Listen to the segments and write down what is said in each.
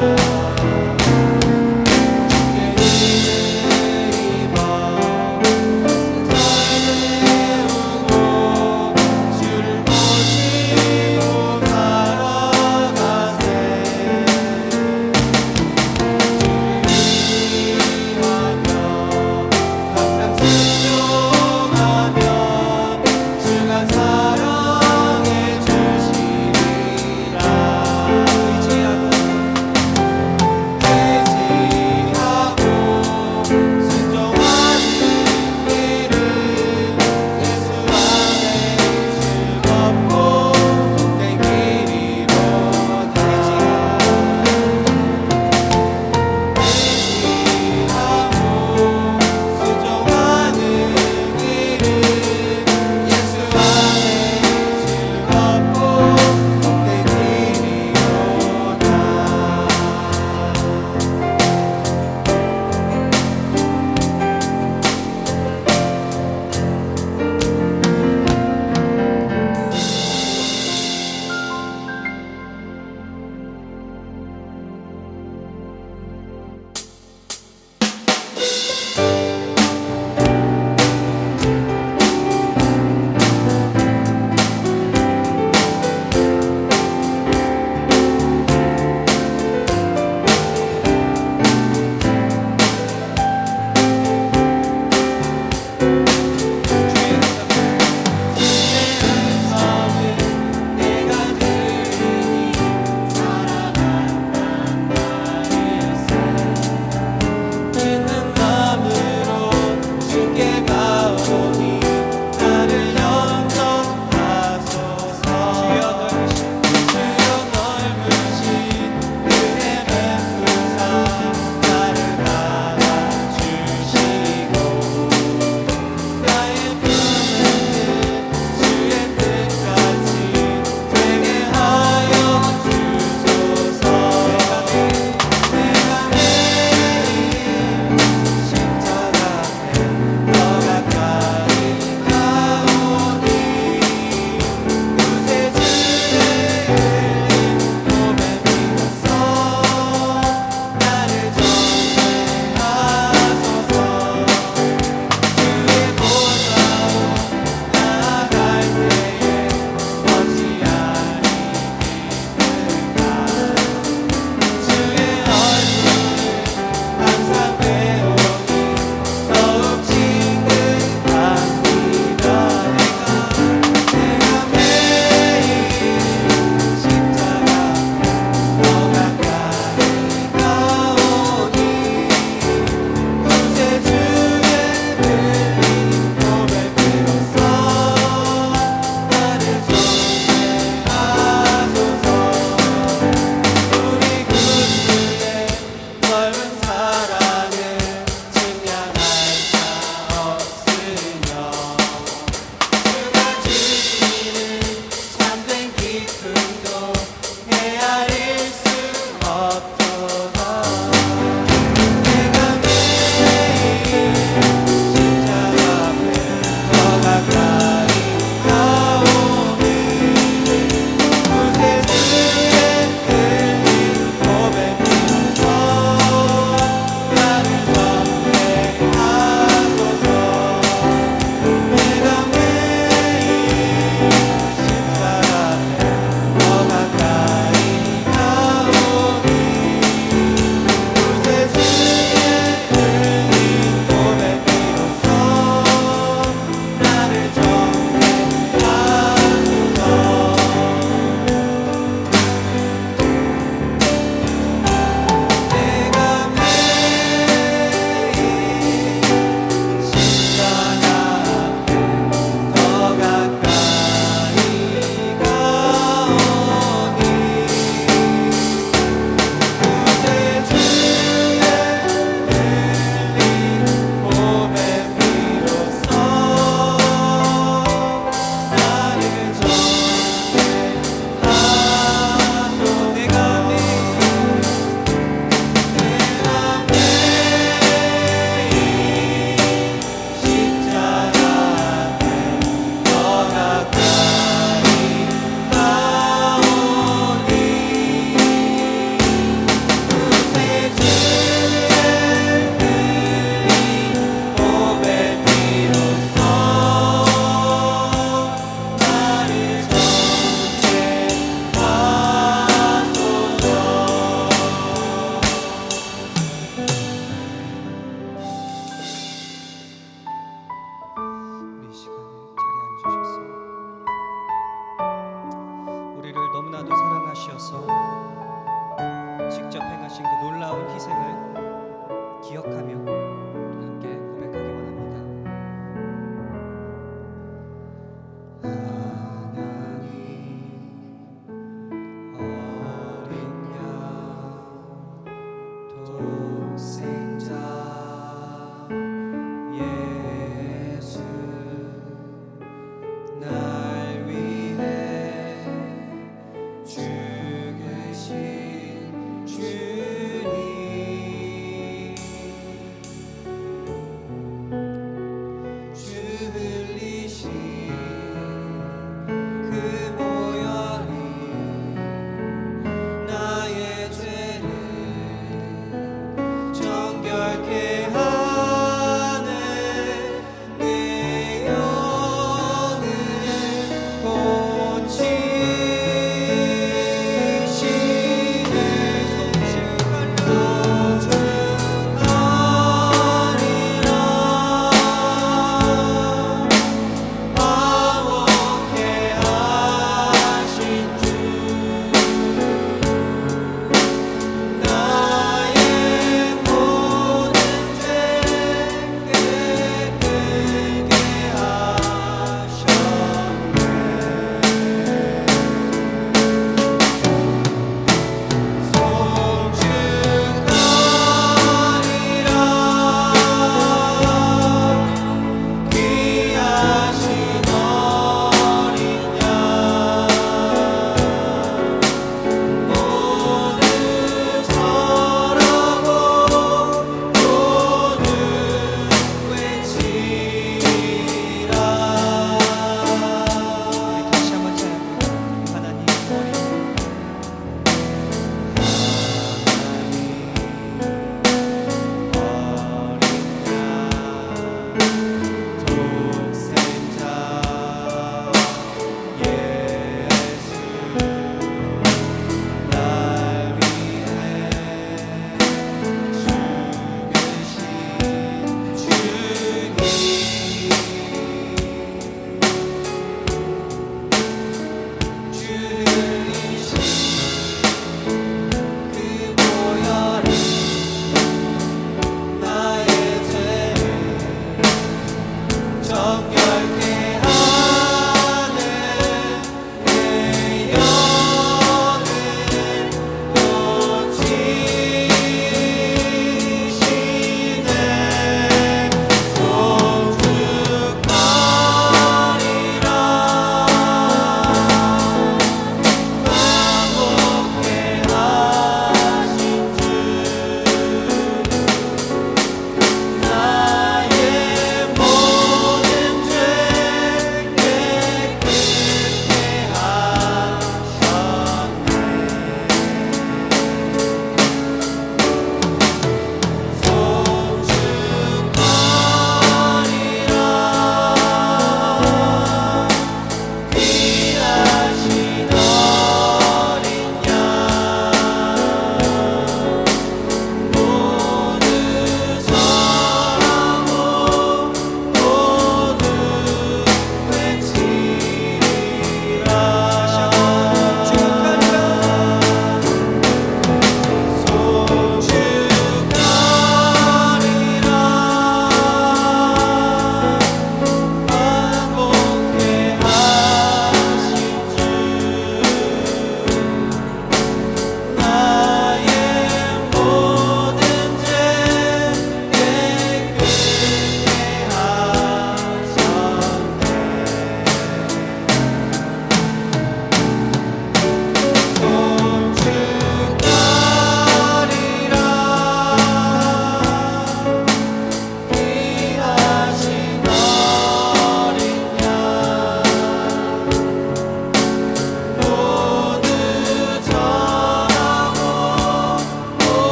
주를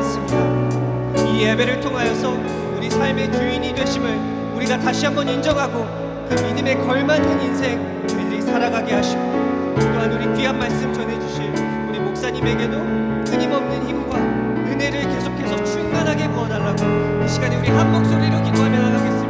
받습니다. 이 예배를 통하여서 우리 삶의 주인이 되심을 우리가 다시 한번 인정하고 그 믿음에 걸맞는 인생 저희들이 살아가게 하시고, 또한 우리 귀한 말씀 전해주실 우리 목사님에게도 끊임없는 힘과 은혜를 계속해서 충만하게 부어달라고 이 시간에 우리 한 목소리로 기도하며 나가겠습니다.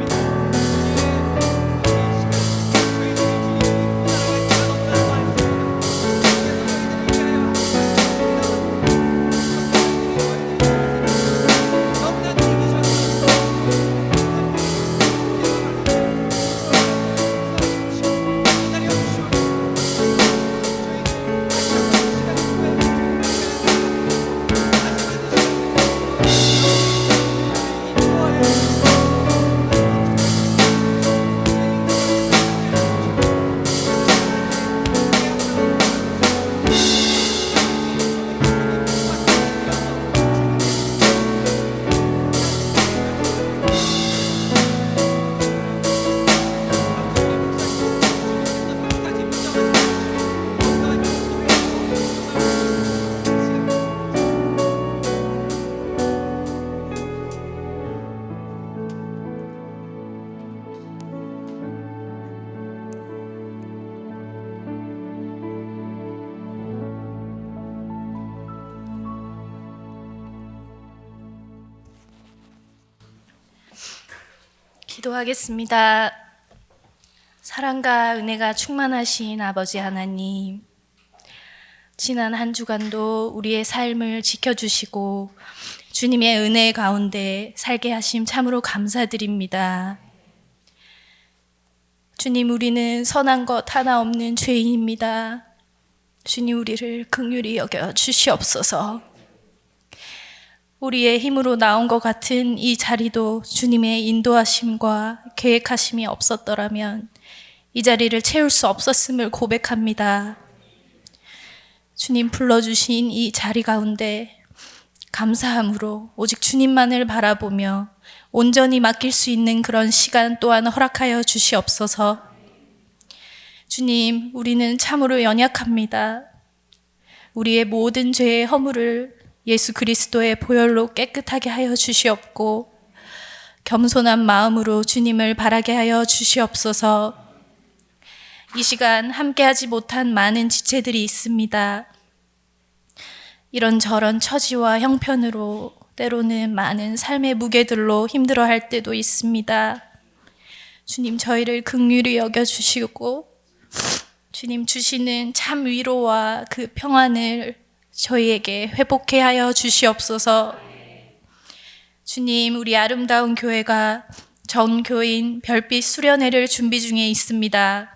기도하겠습니다. 사랑과 은혜가 충만하신 아버지 하나님, 지난 한 주간도 우리의 삶을 지켜주시고 주님의 은혜 가운데 살게 하심 참으로 감사드립니다. 주님, 우리는 선한 것 하나 없는 죄인입니다. 주님, 우리를 긍휼히 여겨 주시옵소서. 우리의 힘으로 나온 것 같은 이 자리도 주님의 인도하심과 계획하심이 없었더라면 이 자리를 채울 수 없었음을 고백합니다. 주님 불러주신 이 자리 가운데 감사함으로 오직 주님만을 바라보며 온전히 맡길 수 있는 그런 시간 또한 허락하여 주시옵소서. 주님, 우리는 참으로 연약합니다. 우리의 모든 죄의 허물을 예수 그리스도의 보혈로 깨끗하게 하여 주시옵고 겸손한 마음으로 주님을 바라게 하여 주시옵소서. 이 시간 함께하지 못한 많은 지체들이 있습니다. 이런저런 처지와 형편으로 때로는 많은 삶의 무게들로 힘들어할 때도 있습니다. 주님, 저희를 긍휼히 여겨주시고 주님 주시는 참 위로와 그 평안을 저희에게 회복해 하여 주시옵소서. 주님, 우리 아름다운 교회가 전교인 별빛 수련회를 준비 중에 있습니다.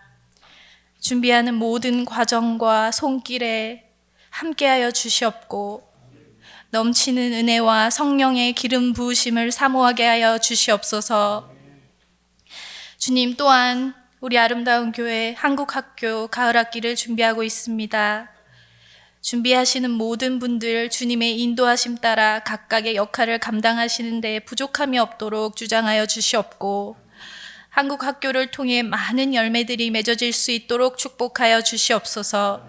준비하는 모든 과정과 손길에 함께하여 주시옵고 넘치는 은혜와 성령의 기름 부으심을 사모하게 하여 주시옵소서. 주님, 또한 우리 아름다운 교회 한국학교 가을학기를 준비하고 있습니다. 준비하시는 모든 분들 주님의 인도하심 따라 각각의 역할을 감당하시는 데 부족함이 없도록 주장하여 주시옵고 한국 학교를 통해 많은 열매들이 맺어질 수 있도록 축복하여 주시옵소서.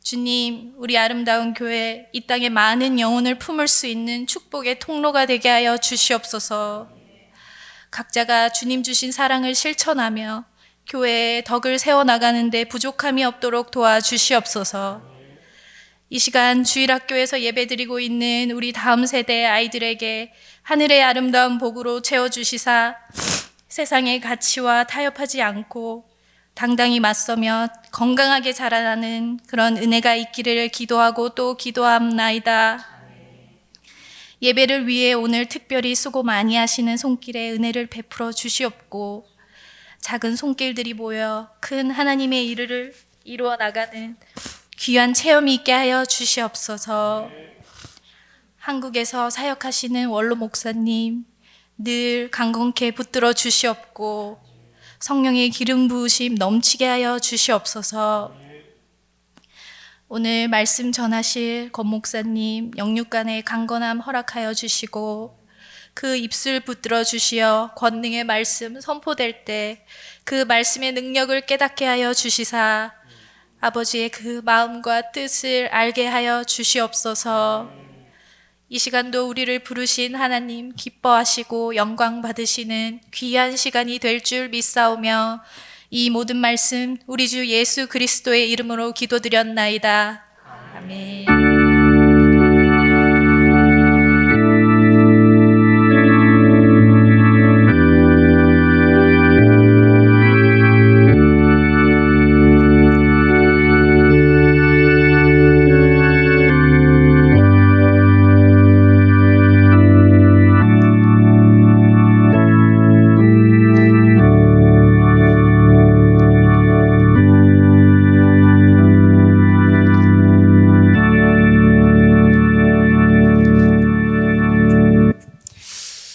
주님, 우리 아름다운 교회 이 땅에 많은 영혼을 품을 수 있는 축복의 통로가 되게 하여 주시옵소서. 각자가 주님 주신 사랑을 실천하며 교회의 덕을 세워나가는 데 부족함이 없도록 도와주시옵소서. 이 시간 주일학교에서 예배드리고 있는 우리 다음 세대 아이들에게 하늘의 아름다운 복으로 채워주시사 세상의 가치와 타협하지 않고 당당히 맞서며 건강하게 자라나는 그런 은혜가 있기를 기도하고 또 기도함나이다. 예배를 위해 오늘 특별히 수고 많이 하시는 손길에 은혜를 베풀어 주시옵고 작은 손길들이 모여 큰 하나님의 일을 이루어 나가는 귀한 체험이 있게 하여 주시옵소서. 한국에서 사역하시는 원로 목사님 늘 강건케 붙들어 주시옵고 성령의 기름 부으심 넘치게 하여 주시옵소서. 오늘 말씀 전하실 권 목사님 영육간의 강건함 허락하여 주시고 그 입술 붙들어 주시어 권능의 말씀 선포될 때 그 말씀의 능력을 깨닫게 하여 주시사 아버지의 그 마음과 뜻을 알게 하여 주시옵소서. 이 시간도 우리를 부르신 하나님 기뻐하시고 영광 받으시는 귀한 시간이 될 줄 믿사오며 이 모든 말씀 우리 주 예수 그리스도의 이름으로 기도드렸나이다. 아멘.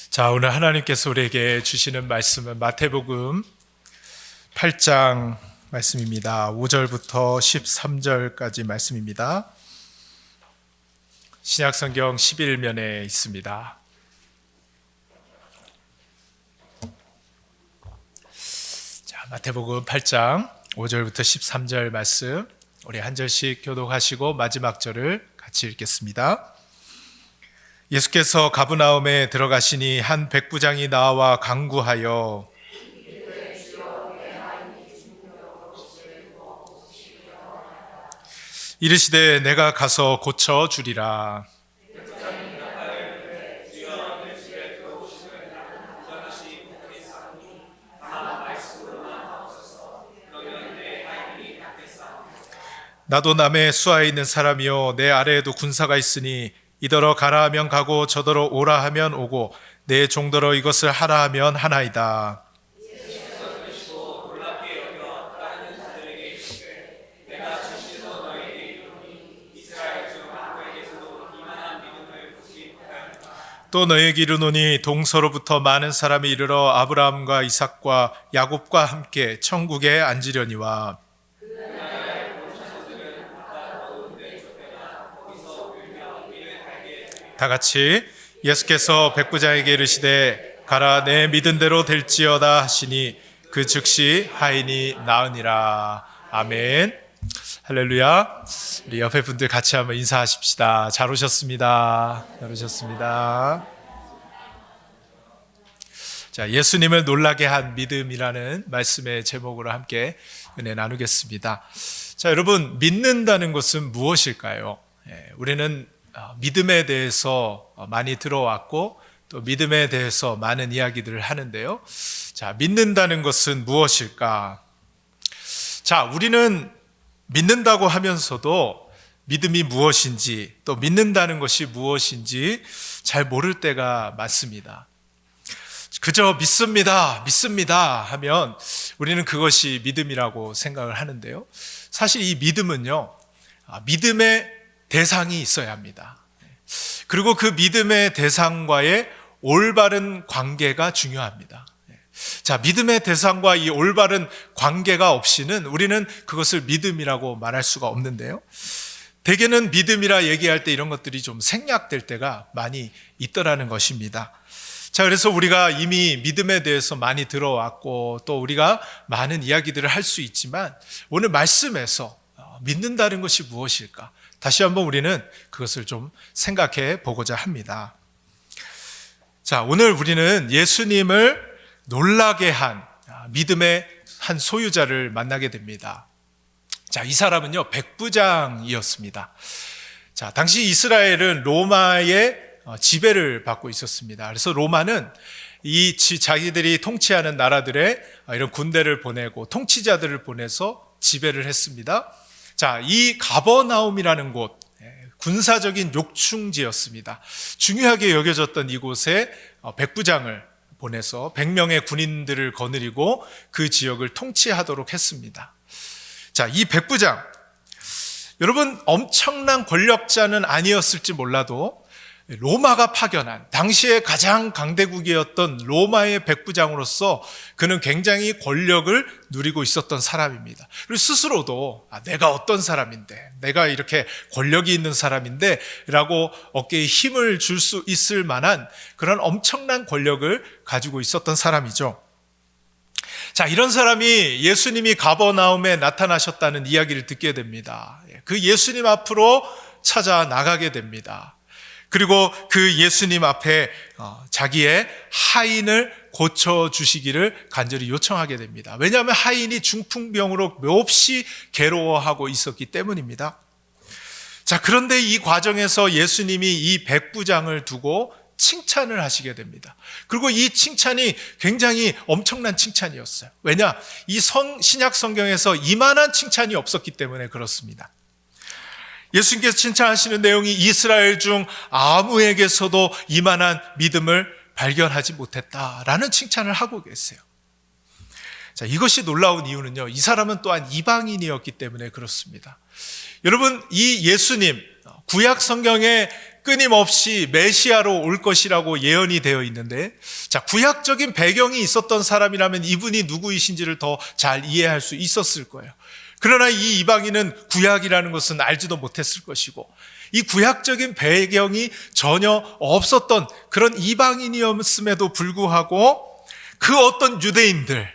자, 오늘 하나님께서 우리에게 주시는 말씀은 마태복음 8장 말씀입니다. 5절부터 13절까지 말씀입니다. 신약성경 11면에 있습니다. 자, 마태복음 8장 5절부터 13절 말씀, 우리 한 절씩 교독하시고 마지막 절을 같이 읽겠습니다. 예수께서 가브나움에 들어가시니 한 백부장이 나와 간구하여 이르시되 내가 가서 고쳐 주리라. 나도 남의 수하에 있는 사람이요 내 아래에도 군사가 있으니 이더러 가라 하면 가고 저더러 오라 하면 오고 내 종더러 이것을 하라 하면 하나이다. 또 너에게 이르노니 동서로부터 많은 사람이 이르러 아브라함과 이삭과 야곱과 함께 천국에 앉으려니와 다 같이 예수께서 백부장에게 이르시되 가라 내 믿은 대로 될지어다 하시니 그 즉시 하인이 나으니라. 아멘. 할렐루야. 우리 옆에 분들 같이 한번 인사하십시다. 잘 오셨습니다. 잘 오셨습니다. 자, 예수님을 놀라게 한 믿음이라는 말씀의 제목으로 함께 은혜 나누겠습니다. 자, 여러분, 믿는다는 것은 무엇일까요? 우리는 믿음에 대해서 많이 들어왔고 또 믿음에 대해서 많은 이야기들을 하는데요. 자, 믿는다는 것은 무엇일까? 자, 우리는 믿는다고 하면서도 믿음이 무엇인지 또 믿는다는 것이 무엇인지 잘 모를 때가 많습니다. 그저 믿습니다 하면 우리는 그것이 믿음이라고 생각을 하는데요. 사실 이 믿음은요, 믿음의 대상이 있어야 합니다. 그리고 그 믿음의 대상과의 올바른 관계가 중요합니다. 자, 믿음의 대상과 이 올바른 관계가 없이는 우리는 그것을 믿음이라고 말할 수가 없는데요. 대개는 믿음이라 얘기할 때 이런 것들이 좀 생략될 때가 많이 있더라는 것입니다. 자, 그래서 우리가 이미 믿음에 대해서 많이 들어왔고 또 우리가 많은 이야기들을 할 수 있지만 오늘 말씀에서 믿는다는 것이 무엇일까? 다시 한번 우리는 그것을 좀 생각해 보고자 합니다. 자, 오늘 우리는 예수님을 놀라게 한 믿음의 한 소유자를 만나게 됩니다. 자, 이 사람은요, 백부장이었습니다. 자, 당시 이스라엘은 로마의 지배를 받고 있었습니다. 그래서 로마는 이 자기들이 통치하는 나라들의 이런 군대를 보내고 통치자들을 보내서 지배를 했습니다. 자, 이 가버나움이라는 곳, 군사적인 욕충지였습니다. 중요하게 여겨졌던 이곳에 백부장을 보내서 100명의 군인들을 거느리고 그 지역을 통치하도록 했습니다. 자, 이 백부장, 여러분 엄청난 권력자는 아니었을지 몰라도 로마가 파견한 당시에 가장 강대국이었던 로마의 백부장으로서 그는 굉장히 권력을 누리고 있었던 사람입니다. 그리고 스스로도 내가 어떤 사람인데, 내가 이렇게 권력이 있는 사람인데 라고 어깨에 힘을 줄 수 있을 만한 그런 엄청난 권력을 가지고 있었던 사람이죠. 자, 이런 사람이 예수님이 가버나움에 나타나셨다는 이야기를 듣게 됩니다. 그 예수님 앞으로 찾아 나가게 됩니다. 그리고 그 예수님 앞에 자기의 하인을 고쳐주시기를 간절히 요청하게 됩니다. 왜냐하면 하인이 중풍병으로 몹시 괴로워하고 있었기 때문입니다. 자, 그런데 이 과정에서 예수님이 이 백부장을 두고 칭찬을 하시게 됩니다. 그리고 이 칭찬이 굉장히 엄청난 칭찬이었어요. 왜냐? 이 신약 성경에서 이만한 칭찬이 없었기 때문에 그렇습니다. 예수님께서 칭찬하시는 내용이 이스라엘 중 아무에게서도 이만한 믿음을 발견하지 못했다라는 칭찬을 하고 계세요. 자, 이것이 놀라운 이유는요, 이 사람은 또한 이방인이었기 때문에 그렇습니다. 여러분, 이 예수님, 구약 성경에 끊임없이 메시아로 올 것이라고 예언이 되어 있는데, 자, 구약적인 배경이 있었던 사람이라면 이분이 누구이신지를 더 잘 이해할 수 있었을 거예요. 그러나 이 이방인은 구약이라는 것은 알지도 못했을 것이고, 이 구약적인 배경이 전혀 없었던 그런 이방인이었음에도 불구하고 그 어떤 유대인들,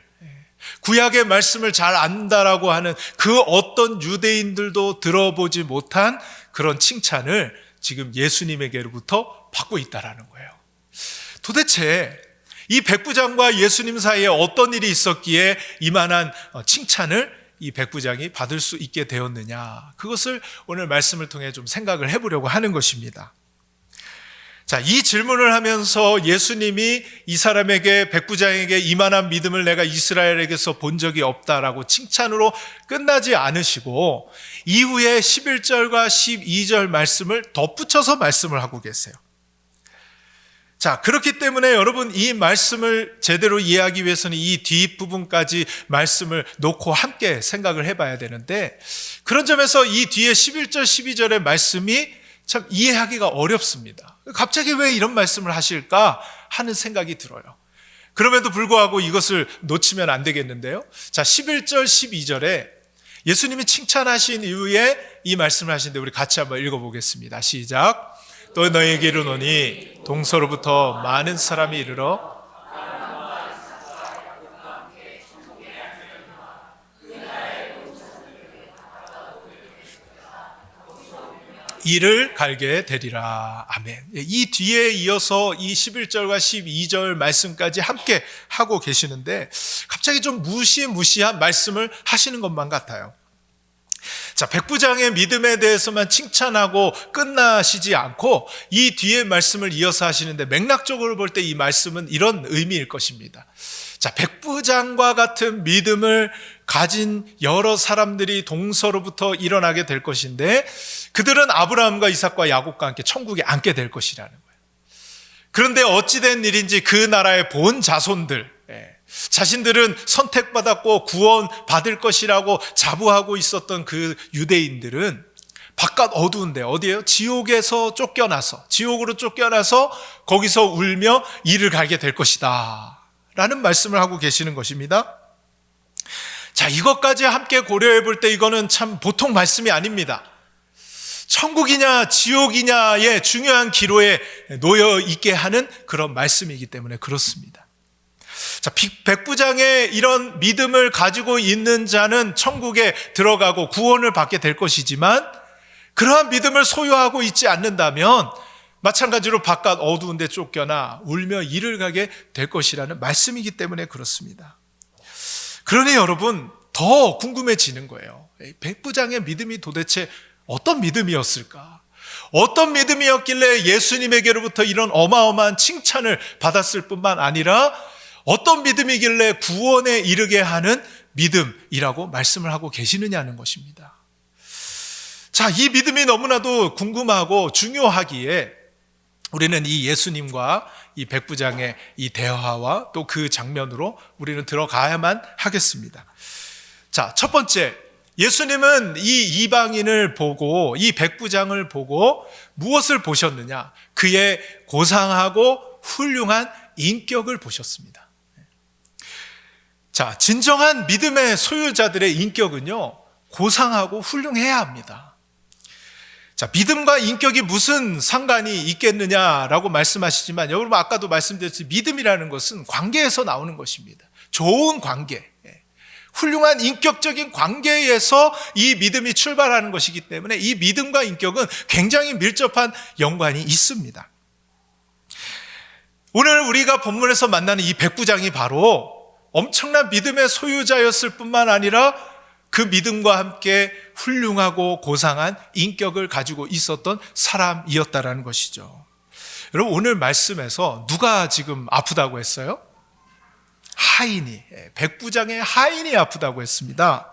구약의 말씀을 잘 안다라고 하는 그 어떤 유대인들도 들어보지 못한 그런 칭찬을 지금 예수님에게로부터 받고 있다라는 거예요. 도대체 이 백부장과 예수님 사이에 어떤 일이 있었기에 이만한 칭찬을 이 백부장이 받을 수 있게 되었느냐, 그것을 오늘 말씀을 통해 좀 생각을 해보려고 하는 것입니다. 자, 이 질문을 하면서 예수님이 이 사람에게, 백부장에게 이만한 믿음을 내가 이스라엘에게서 본 적이 없다라고 칭찬으로 끝나지 않으시고 이후에 11절과 12절 말씀을 덧붙여서 말씀을 하고 계세요. 자, 그렇기 때문에 여러분, 이 말씀을 제대로 이해하기 위해서는 이 뒷부분까지 말씀을 놓고 함께 생각을 해봐야 되는데, 그런 점에서 이 뒤에 11절, 12절의 말씀이 참 이해하기가 어렵습니다. 갑자기 왜 이런 말씀을 하실까 하는 생각이 들어요. 그럼에도 불구하고 이것을 놓치면 안 되겠는데요. 자, 11절, 12절에 예수님이 칭찬하신 이후에 이 말씀을 하시는데 우리 같이 한번 읽어보겠습니다. 시작. 또 너희에게 이르노니 동서로부터 많은 사람이 이르러 이를 갈게 되리라. 아멘. 이 뒤에 이어서 이 11절과 12절 말씀까지 함께 하고 계시는데 갑자기 좀 무시무시한 말씀을 하시는 것만 같아요. 자, 백부장의 믿음에 대해서만 칭찬하고 끝나시지 않고 이 뒤에 말씀을 이어서 하시는데 맥락적으로 볼 때 이 말씀은 이런 의미일 것입니다. 자, 백부장과 같은 믿음을 가진 여러 사람들이 동서로부터 일어나게 될 것인데 그들은 아브라함과 이삭과 야곱과 함께 천국에 앉게 될 것이라는 거예요. 그런데 어찌된 일인지 그 나라의 본 자손들, 자신들은 선택받았고 구원받을 것이라고 자부하고 있었던 그 유대인들은 바깥 어두운데, 어디예요? 지옥으로 쫓겨나서 거기서 울며 이를 갈게 될 것이다 라는 말씀을 하고 계시는 것입니다. 자, 이것까지 함께 고려해 볼 때 이거는 참 보통 말씀이 아닙니다. 천국이냐 지옥이냐의 중요한 기로에 놓여 있게 하는 그런 말씀이기 때문에 그렇습니다. 자, 백부장의 이런 믿음을 가지고 있는 자는 천국에 들어가고 구원을 받게 될 것이지만 그러한 믿음을 소유하고 있지 않는다면 마찬가지로 바깥 어두운 데 쫓겨나 울며 이를 가게 될 것이라는 말씀이기 때문에 그렇습니다. 그러니 여러분, 더 궁금해지는 거예요. 백부장의 믿음이 도대체 어떤 믿음이었을까? 어떤 믿음이었길래 예수님에게로부터 이런 어마어마한 칭찬을 받았을 뿐만 아니라 어떤 믿음이길래 구원에 이르게 하는 믿음이라고 말씀을 하고 계시느냐는 것입니다. 자, 이 믿음이 너무나도 궁금하고 중요하기에 우리는 이 예수님과 이 백부장의 이 대화와 또 그 장면으로 우리는 들어가야만 하겠습니다. 자, 첫 번째, 예수님은 이 이방인을 보고 이 백부장을 보고 무엇을 보셨느냐? 그의 고상하고 훌륭한 인격을 보셨습니다. 자, 진정한 믿음의 소유자들의 인격은요, 고상하고 훌륭해야 합니다. 자, 믿음과 인격이 무슨 상관이 있겠느냐라고 말씀하시지만 여러분, 아까도 말씀드렸듯이 믿음이라는 것은 관계에서 나오는 것입니다. 좋은 관계, 훌륭한 인격적인 관계에서 이 믿음이 출발하는 것이기 때문에 이 믿음과 인격은 굉장히 밀접한 연관이 있습니다. 오늘 우리가 본문에서 만나는 이 백부장이 바로 엄청난 믿음의 소유자였을 뿐만 아니라 그 믿음과 함께 훌륭하고 고상한 인격을 가지고 있었던 사람이었다라는 것이죠. 여러분, 오늘 말씀에서 누가 지금 아프다고 했어요? 하인이, 백부장의 하인이 아프다고 했습니다.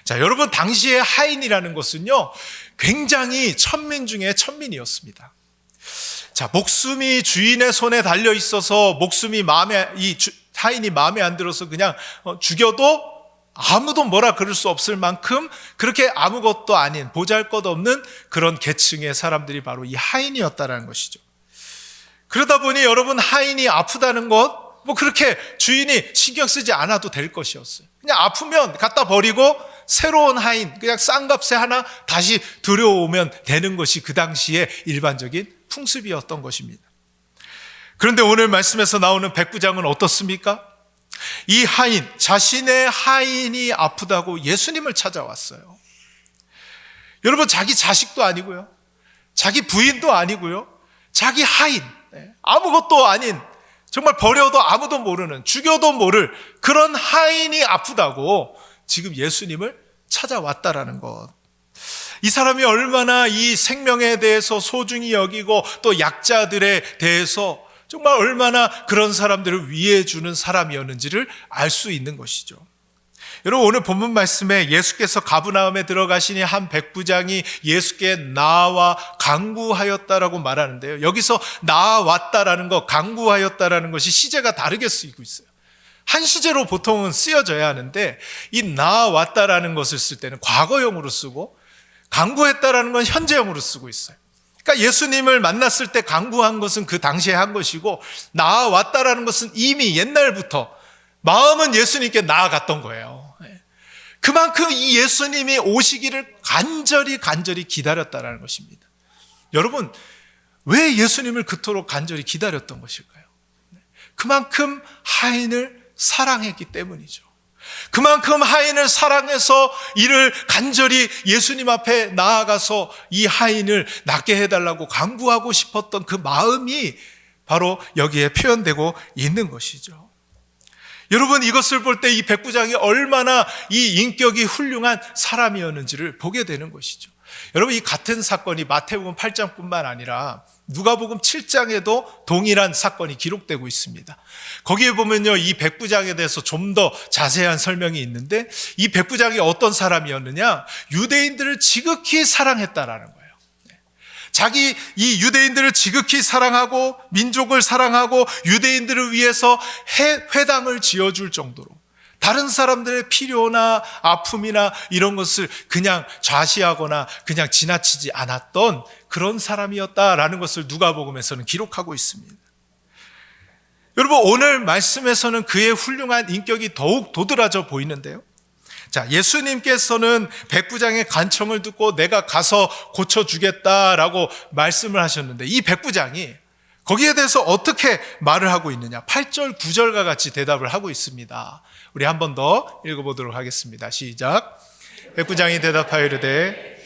자, 여러분, 당시의 하인이라는 것은요, 굉장히 천민 중에 천민이었습니다. 자, 목숨이 주인의 손에 달려 있어서 목숨이 하인이 마음에 안 들어서 그냥 죽여도 아무도 뭐라 그럴 수 없을 만큼 그렇게 아무것도 아닌 보잘것없는 그런 계층의 사람들이 바로 이 하인이었다라는 것이죠. 그러다 보니 여러분, 하인이 아프다는 것 그렇게 주인이 신경 쓰지 않아도 될 것이었어요. 그냥 아프면 갖다 버리고 새로운 하인, 그냥 싼 값에 하나 다시 들여오면 되는 것이 그 당시의 일반적인 풍습이었던 것입니다. 그런데 오늘 말씀에서 나오는 백부장은 어떻습니까? 이 하인, 자신의 하인이 아프다고 예수님을 찾아왔어요. 여러분, 자기 자식도 아니고요, 자기 부인도 아니고요, 자기 하인, 아무것도 아닌, 정말 버려도 아무도 모르는, 죽여도 모를 그런 하인이 아프다고 지금 예수님을 찾아왔다라는 것. 이 사람이 얼마나 이 생명에 대해서 소중히 여기고 또 약자들에 대해서 정말 얼마나 그런 사람들을 위해 주는 사람이었는지를 알 수 있는 것이죠. 여러분, 오늘 본문 말씀에 예수께서 가브나움에 들어가시니 한 백부장이 예수께 나와 간구하였다라고 말하는데요, 여기서 나왔다라는 것, 간구하였다라는 것이 시제가 다르게 쓰이고 있어요. 한 시제로 보통은 쓰여져야 하는데 이 나왔다라는 것을 쓸 때는 과거형으로 쓰고 간구했다라는 건 현재형으로 쓰고 있어요. 그러니까 예수님을 만났을 때 간구한 것은 그 당시에 한 것이고, 나아왔다라는 것은 이미 옛날부터 마음은 예수님께 나아갔던 거예요. 그만큼 이 예수님이 오시기를 간절히 기다렸다라는 것입니다. 여러분, 왜 예수님을 그토록 간절히 기다렸던 것일까요? 그만큼 하인을 사랑했기 때문이죠. 그만큼 하인을 사랑해서 이를 간절히 예수님 앞에 나아가서 이 하인을 낫게 해달라고 간구하고 싶었던 그 마음이 바로 여기에 표현되고 있는 것이죠. 여러분, 이것을 볼 때 이 백부장이 얼마나 이 인격이 훌륭한 사람이었는지를 보게 되는 것이죠. 여러분, 이 같은 사건이 마태복음 8장뿐만 아니라 누가복음 7장에도 동일한 사건이 기록되고 있습니다. 거기에 보면요, 이 백부장에 대해서 좀 더 자세한 설명이 있는데, 이 백부장이 어떤 사람이었느냐, 유대인들을 지극히 사랑했다라는 거예요. 이 유대인들을 지극히 사랑하고 민족을 사랑하고 유대인들을 위해서 회당을 지어줄 정도로 다른 사람들의 필요나 아픔이나 이런 것을 그냥 좌시하거나 그냥 지나치지 않았던 그런 사람이었다라는 것을 누가복음에서는 기록하고 있습니다. 여러분, 오늘 말씀에서는 그의 훌륭한 인격이 더욱 도드라져 보이는데요, 자, 예수님께서는 백부장의 간청을 듣고 내가 가서 고쳐주겠다라고 말씀을 하셨는데, 이 백부장이 거기에 대해서 어떻게 말을 하고 있느냐, 8절 9절과 같이 대답을 하고 있습니다. 우리 한 번 더 읽어보도록 하겠습니다. 시작. 백부장이 대답하여 이르되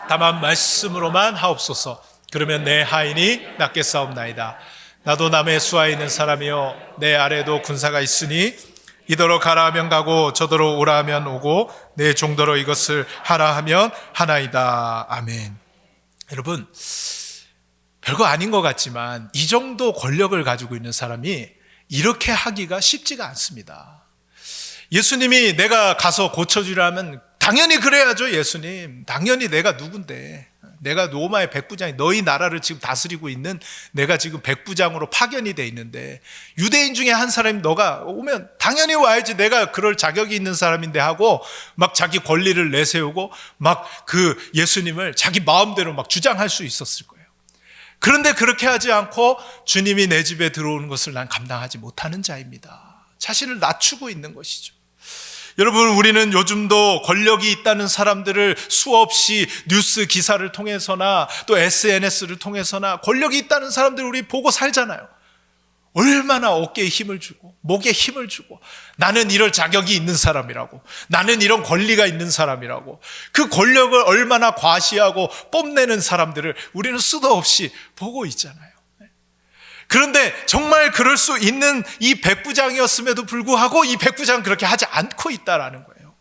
다만 말씀으로만 하옵소서. 그러면 내 하인이 낫겠사옵나이다. 나도 남의 수하에 있는 사람이요 내 아래도 군사가 있으니 이더러 가라 하면 가고 저더러 오라 하면 오고 내 종더러 이것을 하라 하면 하나이다. 아멘. 여러분, 별거 아닌 것 같지만 이 정도 권력을 가지고 있는 사람이 이렇게 하기가 쉽지가 않습니다. 예수님이 내가 가서 고쳐주라면 당연히 그래야죠. 예수님, 당연히 내가 누군데, 내가 로마의 백부장이, 너희 나라를 지금 다스리고 있는 내가 지금 백부장으로 파견이 돼 있는데 유대인 중에 한 사람이 너가 오면 당연히 와야지, 내가 그럴 자격이 있는 사람인데 하고 막 자기 권리를 내세우고 막 그 예수님을 자기 마음대로 막 주장할 수 있었을 거예요. 그런데 그렇게 하지 않고 주님이 내 집에 들어오는 것을 난 감당하지 못하는 자입니다. 자신을 낮추고 있는 것이죠. 여러분, 우리는 요즘도 권력이 있다는 사람들을 수없이 뉴스 기사를 통해서나 또 SNS를 통해서나 권력이 있다는 사람들을 우리 보고 살잖아요. 얼마나 어깨에 힘을 주고 목에 힘을 주고 나는 이럴 자격이 있는 사람이라고, 나는 이런 권리가 있는 사람이라고, 그 권력을 얼마나 과시하고 뽐내는 사람들을 우리는 수도 없이 보고 있잖아요. 그런데 정말 그럴 수 있는 이 백부장이었음에도 불구하고 이 백부장은 그렇게 하지 않고 있다라는 거예요.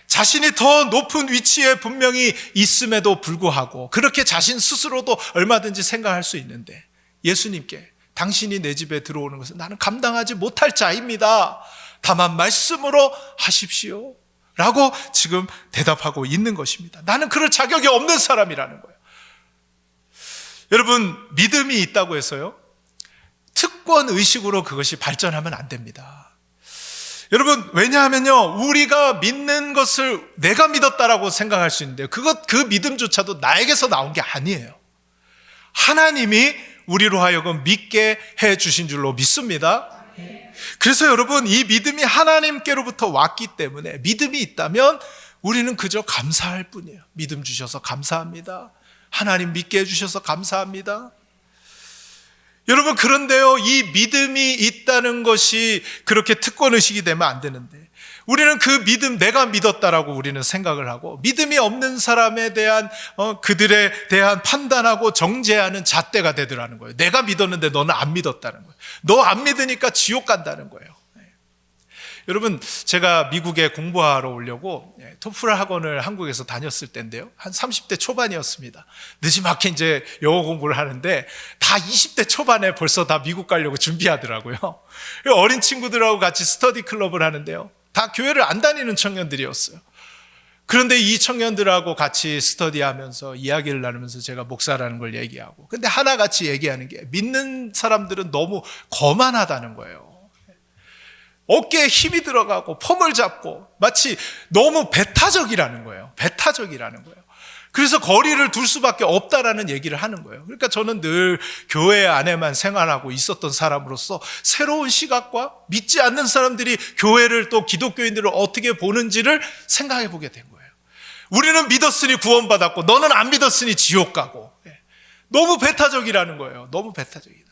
자신이 더 높은 위치에 분명히 있음에도 불구하고 그렇게 자신 스스로도 얼마든지 생각할 수 있는데 예수님께 당신이 내 집에 들어오는 것은 나는 감당하지 못할 자입니다. 다만 말씀으로 하십시오. 라고 지금 대답하고 있는 것입니다. 나는 그럴 자격이 없는 사람이라는 거예요. 여러분, 믿음이 있다고 해서요, 특권 의식으로 그것이 발전하면 안 됩니다. 여러분, 왜냐하면요, 우리가 믿는 것을 내가 믿었다라고 생각할 수 있는데요, 그 믿음조차도 나에게서 나온 게 아니에요. 하나님이 우리로 하여금 믿게 해 주신 줄로 믿습니다. 그래서 여러분, 이 믿음이 하나님께로부터 왔기 때문에 믿음이 있다면 우리는 그저 감사할 뿐이에요. 믿음 주셔서 감사합니다. 하나님 믿게 해주셔서 감사합니다. 여러분, 그런데요, 이 믿음이 있다는 것이 그렇게 특권의식이 되면 안 되는데 우리는 그 믿음, 내가 믿었다라고 우리는 생각을 하고 믿음이 없는 사람에 대한 그들에 대한 판단하고 정죄하는 잣대가 되더라는 거예요. 내가 믿었는데 너는 안 믿었다는 거예요. 너 안 믿으니까 지옥 간다는 거예요. 여러분, 제가 미국에 공부하러 오려고 토플 학원을 한국에서 다녔을 때인데요, 한 30대 초반이었습니다. 늦지막히 이제 영어 공부를 하는데 다 20대 초반에 벌써 다 미국 가려고 준비하더라고요. 어린 친구들하고 같이 스터디 클럽을 하는데요, 다 교회를 안 다니는 청년들이었어요. 그런데 이 청년들하고 같이 스터디하면서 이야기를 나누면서 제가 목사라는 걸 얘기하고, 근데 하나같이 얘기하는 게 믿는 사람들은 너무 거만하다는 거예요. 어깨에 힘이 들어가고 폼을 잡고 마치 너무 배타적이라는 거예요. 배타적이라는 거예요. 그래서 거리를 둘 수밖에 없다라는 얘기를 하는 거예요. 그러니까 저는 늘 교회 안에만 생활하고 있었던 사람으로서 새로운 시각과 믿지 않는 사람들이 교회를 또 기독교인들을 어떻게 보는지를 생각해 보게 된 거예요. 우리는 믿었으니 구원받았고 너는 안 믿었으니 지옥 가고. 너무 배타적이라는 거예요. 너무 배타적이다.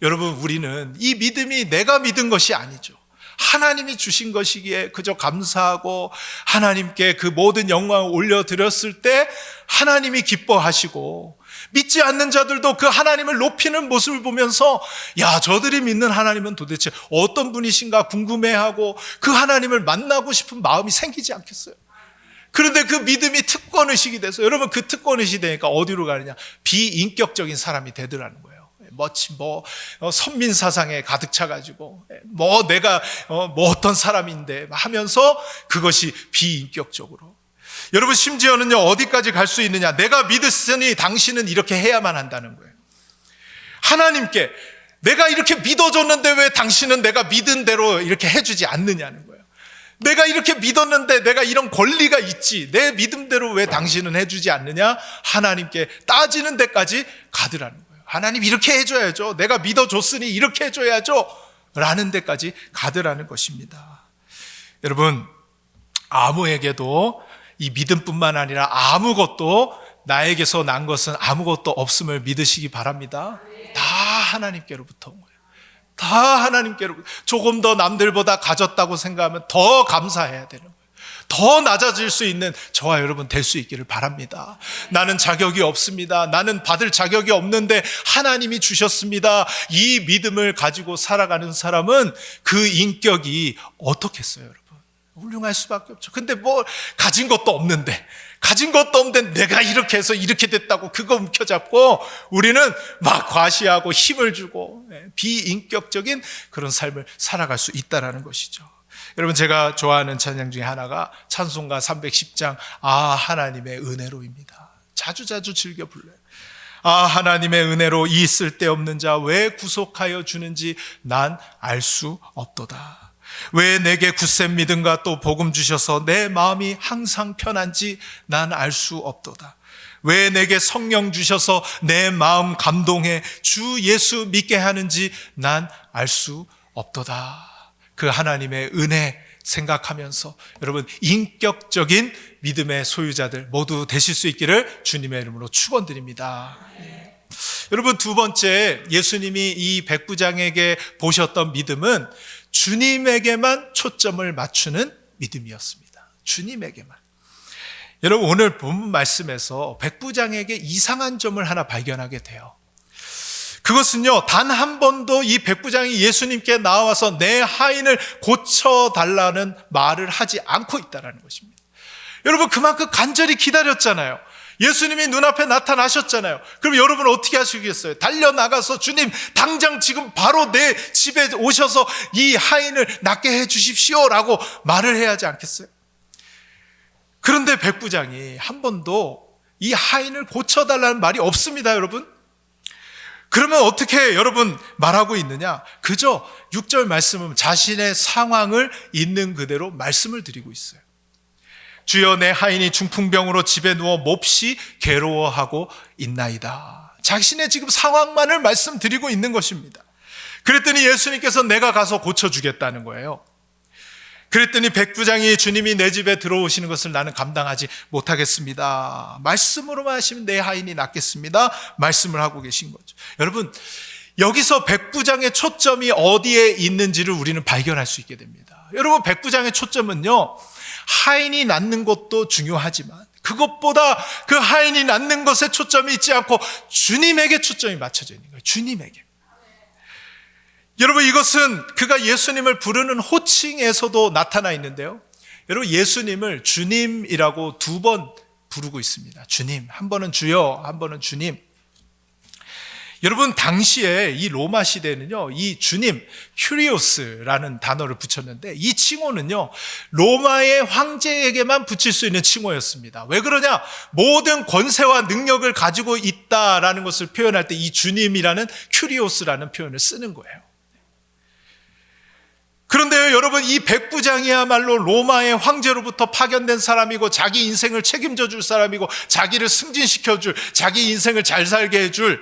여러분, 우리는 이 믿음이 내가 믿은 것이 아니죠. 하나님이 주신 것이기에 그저 감사하고 하나님께 그 모든 영광을 올려드렸을 때 하나님이 기뻐하시고, 믿지 않는 자들도 그 하나님을 높이는 모습을 보면서 야, 저들이 믿는 하나님은 도대체 어떤 분이신가 궁금해하고 그 하나님을 만나고 싶은 마음이 생기지 않겠어요? 그런데 그 믿음이 특권의식이 돼서, 여러분, 그 특권의식이 되니까 어디로 가느냐? 비인격적인 사람이 되더라는 거예요. 선민 사상에 가득 차가지고 내가 어떤 사람인데 하면서 그것이 비인격적으로. 여러분, 심지어는요, 어디까지 갈 수 있느냐? 내가 믿었으니 당신은 이렇게 해야만 한다는 거예요. 하나님께 내가 이렇게 믿어줬는데 왜 당신은 내가 믿은 대로 이렇게 해주지 않느냐는 거예요. 내가 이렇게 믿었는데 내가 이런 권리가 있지, 내 믿음대로 왜 당신은 해주지 않느냐? 하나님께 따지는 데까지 가더라는 거예요. 하나님 이렇게 해줘야죠, 내가 믿어줬으니 이렇게 해줘야죠 라는 데까지 가더라는 것입니다. 여러분, 아무에게도 이 믿음뿐만 아니라 아무것도, 나에게서 난 것은 아무것도 없음을 믿으시기 바랍니다. 다 하나님께로부터 온 거예요. 다 하나님께로부터. 조금 더 남들보다 가졌다고 생각하면 더 감사해야 되는 거예요. 더 낮아질 수 있는 저와 여러분 될 수 있기를 바랍니다. 나는 자격이 없습니다. 나는 받을 자격이 없는데 하나님이 주셨습니다. 이 믿음을 가지고 살아가는 사람은 그 인격이 어떻겠어요, 여러분? 훌륭할 수밖에 없죠. 근데 가진 것도 없는데 내가 이렇게 해서 이렇게 됐다고 그거 움켜잡고 우리는 막 과시하고 힘을 주고 비인격적인 그런 삶을 살아갈 수 있다는 것이죠. 여러분, 제가 좋아하는 찬양 중에 하나가 찬송가 310장 하나님의 은혜로입니다. 자주자주 즐겨 불러요. 하나님의 은혜로 이 쓸데없는 자 왜 구속하여 주는지 난 알 수 없도다. 왜 내게 굳센 믿음과 또 복음 주셔서 내 마음이 항상 편한지 난 알 수 없도다. 왜 내게 성령 주셔서 내 마음 감동해 주 예수 믿게 하는지 난 알 수 없도다. 그 하나님의 은혜 생각하면서 여러분, 인격적인 믿음의 소유자들 모두 되실 수 있기를 주님의 이름으로 축원드립니다. 여러분, 두 번째 예수님이 이 백부장에게 보셨던 믿음은 주님에게만 초점을 맞추는 믿음이었습니다. 주님에게만. 여러분, 오늘 본 말씀에서 백부장에게 이상한 점을 하나 발견하게 돼요. 그것은요, 단 한 번도 이 백부장이 예수님께 나와서 내 하인을 고쳐달라는 말을 하지 않고 있다는 것입니다. 여러분, 그만큼 간절히 기다렸잖아요. 예수님이 눈앞에 나타나셨잖아요. 그럼 여러분 어떻게 하시겠어요? 달려나가서 주님, 당장 지금 바로 내 집에 오셔서 이 하인을 낫게 해 주십시오 라고 말을 해야 하지 않겠어요? 그런데 백부장이 한 번도 이 하인을 고쳐달라는 말이 없습니다, 여러분. 그러면 어떻게 여러분 말하고 있느냐? 그저 6절 말씀은 자신의 상황을 있는 그대로 말씀을 드리고 있어요. 주여, 내 하인이 중풍병으로 집에 누워 몹시 괴로워하고 있나이다. 자신의 지금 상황만을 말씀드리고 있는 것입니다. 그랬더니 예수님께서 내가 가서 고쳐주겠다는 거예요. 그랬더니 백부장이 주님이 내 집에 들어오시는 것을 나는 감당하지 못하겠습니다. 말씀으로만 하시면 내 하인이 낫겠습니다. 말씀을 하고 계신 거죠. 여러분, 여기서 백부장의 초점이 어디에 있는지를 우리는 발견할 수 있게 됩니다. 여러분, 백부장의 초점은요, 하인이 낫는 것도 중요하지만 그것보다 그 하인이 낫는 것에 초점이 있지 않고 주님에게 초점이 맞춰져 있는 거예요. 주님에게. 여러분, 이것은 그가 예수님을 부르는 호칭에서도 나타나 있는데요. 여러분, 예수님을 주님이라고 두 번 부르고 있습니다. 주님. 한 번은 주여, 한 번은 주님. 여러분, 당시에 이 로마 시대는요, 이 주님, 큐리오스라는 단어를 붙였는데, 이 칭호는요, 로마의 황제에게만 붙일 수 있는 칭호였습니다. 왜 그러냐? 모든 권세와 능력을 가지고 있다라는 것을 표현할 때 이 주님이라는 큐리오스라는 표현을 쓰는 거예요. 그런데요, 여러분, 이 백부장이야말로 로마의 황제로부터 파견된 사람이고 자기 인생을 책임져 줄 사람이고 자기를 승진시켜 줄, 자기 인생을 잘 살게 해줄,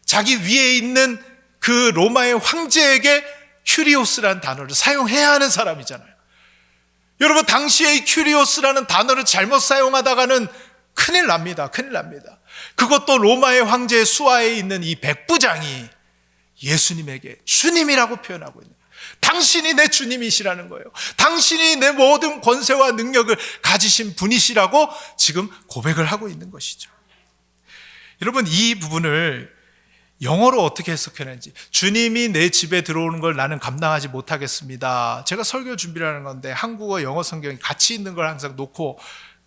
자기 위에 있는 그 로마의 황제에게 큐리오스라는 단어를 사용해야 하는 사람이잖아요. 여러분, 당시에 이 큐리오스라는 단어를 잘못 사용하다가는 큰일 납니다. 큰일 납니다. 그것도 로마의 황제의 수하에 있는 이 백부장이 예수님에게 주님이라고 표현하고 있는 거예요. 당신이 내 주님이시라는 거예요. 당신이 내 모든 권세와 능력을 가지신 분이시라고 지금 고백을 하고 있는 것이죠. 여러분, 이 부분을 영어로 어떻게 해석하는지, 주님이 내 집에 들어오는 걸 나는 감당하지 못하겠습니다. 제가 설교 준비를 하는 건데 한국어 영어 성경이 같이 있는 걸 항상 놓고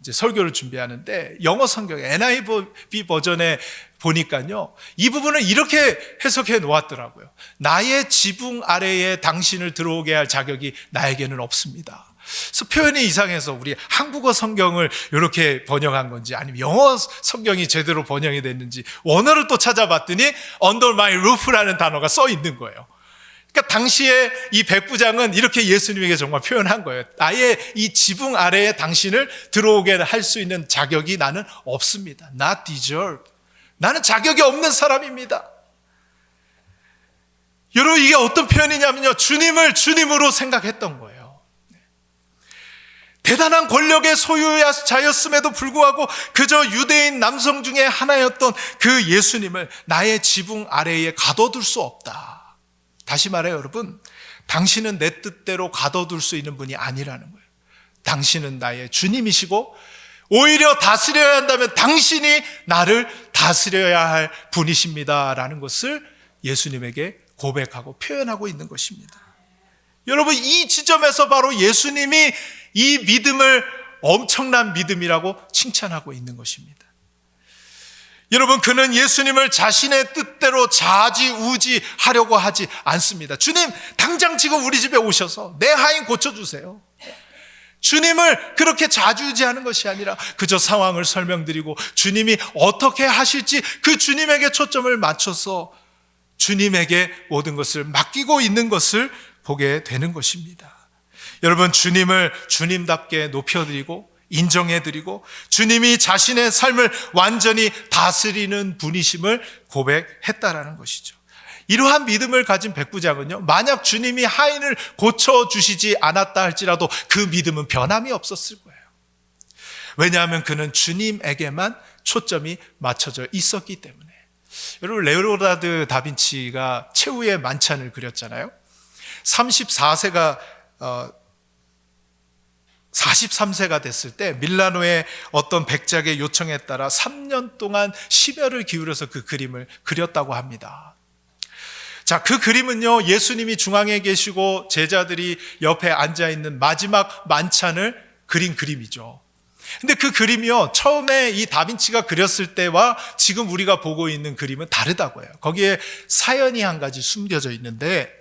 이제 설교를 준비하는데, 영어 성경 NIV 버전에 보니까요, 이 부분을 이렇게 해석해 놓았더라고요. 나의 지붕 아래에 당신을 들어오게 할 자격이 나에게는 없습니다. 그래서 표현이 이상해서 우리 한국어 성경을 이렇게 번역한 건지 아니면 영어 성경이 제대로 번역이 됐는지 원어를 또 찾아봤더니 Under my roof라는 단어가 써 있는 거예요. 그러니까 당시에 이 백부장은 이렇게 예수님에게 정말 표현한 거예요. 나의 이 지붕 아래에 당신을 들어오게 할 수 있는 자격이 나는 없습니다. Not deserved. 나는 자격이 없는 사람입니다. 여러분, 이게 어떤 표현이냐면요, 주님을 주님으로 생각했던 거예요. 대단한 권력의 소유자였음에도 불구하고 그저 유대인 남성 중에 하나였던 그 예수님을 나의 지붕 아래에 가둬둘 수 없다. 다시 말해요, 여러분, 당신은 내 뜻대로 가둬둘 수 있는 분이 아니라는 거예요. 당신은 나의 주님이시고 오히려 다스려야 한다면 당신이 나를 다스려야 할 분이십니다라는 것을 예수님에게 고백하고 표현하고 있는 것입니다. 여러분, 이 지점에서 바로 예수님이 이 믿음을 엄청난 믿음이라고 칭찬하고 있는 것입니다. 여러분, 그는 예수님을 자신의 뜻대로 좌지우지하려고 하지 않습니다. 주님, 당장 지금 우리 집에 오셔서 내 하인 고쳐주세요. 주님을 그렇게 좌지우지하는 것이 아니라 그저 상황을 설명드리고 주님이 어떻게 하실지 그 주님에게 초점을 맞춰서 주님에게 모든 것을 맡기고 있는 것을 보게 되는 것입니다. 여러분, 주님을 주님답게 높여드리고 인정해드리고 주님이 자신의 삶을 완전히 다스리는 분이심을 고백했다라는 것이죠. 이러한 믿음을 가진 백부장은요, 만약 주님이 하인을 고쳐주시지 않았다 할지라도 그 믿음은 변함이 없었을 거예요. 왜냐하면 그는 주님에게만 초점이 맞춰져 있었기 때문에, 여러분, 레오나르도 다빈치가 최후의 만찬을 그렸잖아요. 34세가 43세가 됐을 때 밀라노의 어떤 백작의 요청에 따라 3년 동안 심혈을 기울여서 그 그림을 그렸다고 합니다. 자, 그 그림은요, 예수님이 중앙에 계시고 제자들이 옆에 앉아 있는 마지막 만찬을 그린 그림이죠. 근데 그 그림이요, 처음에 이 다빈치가 그렸을 때와 지금 우리가 보고 있는 그림은 다르다고 해요. 거기에 사연이 한 가지 숨겨져 있는데,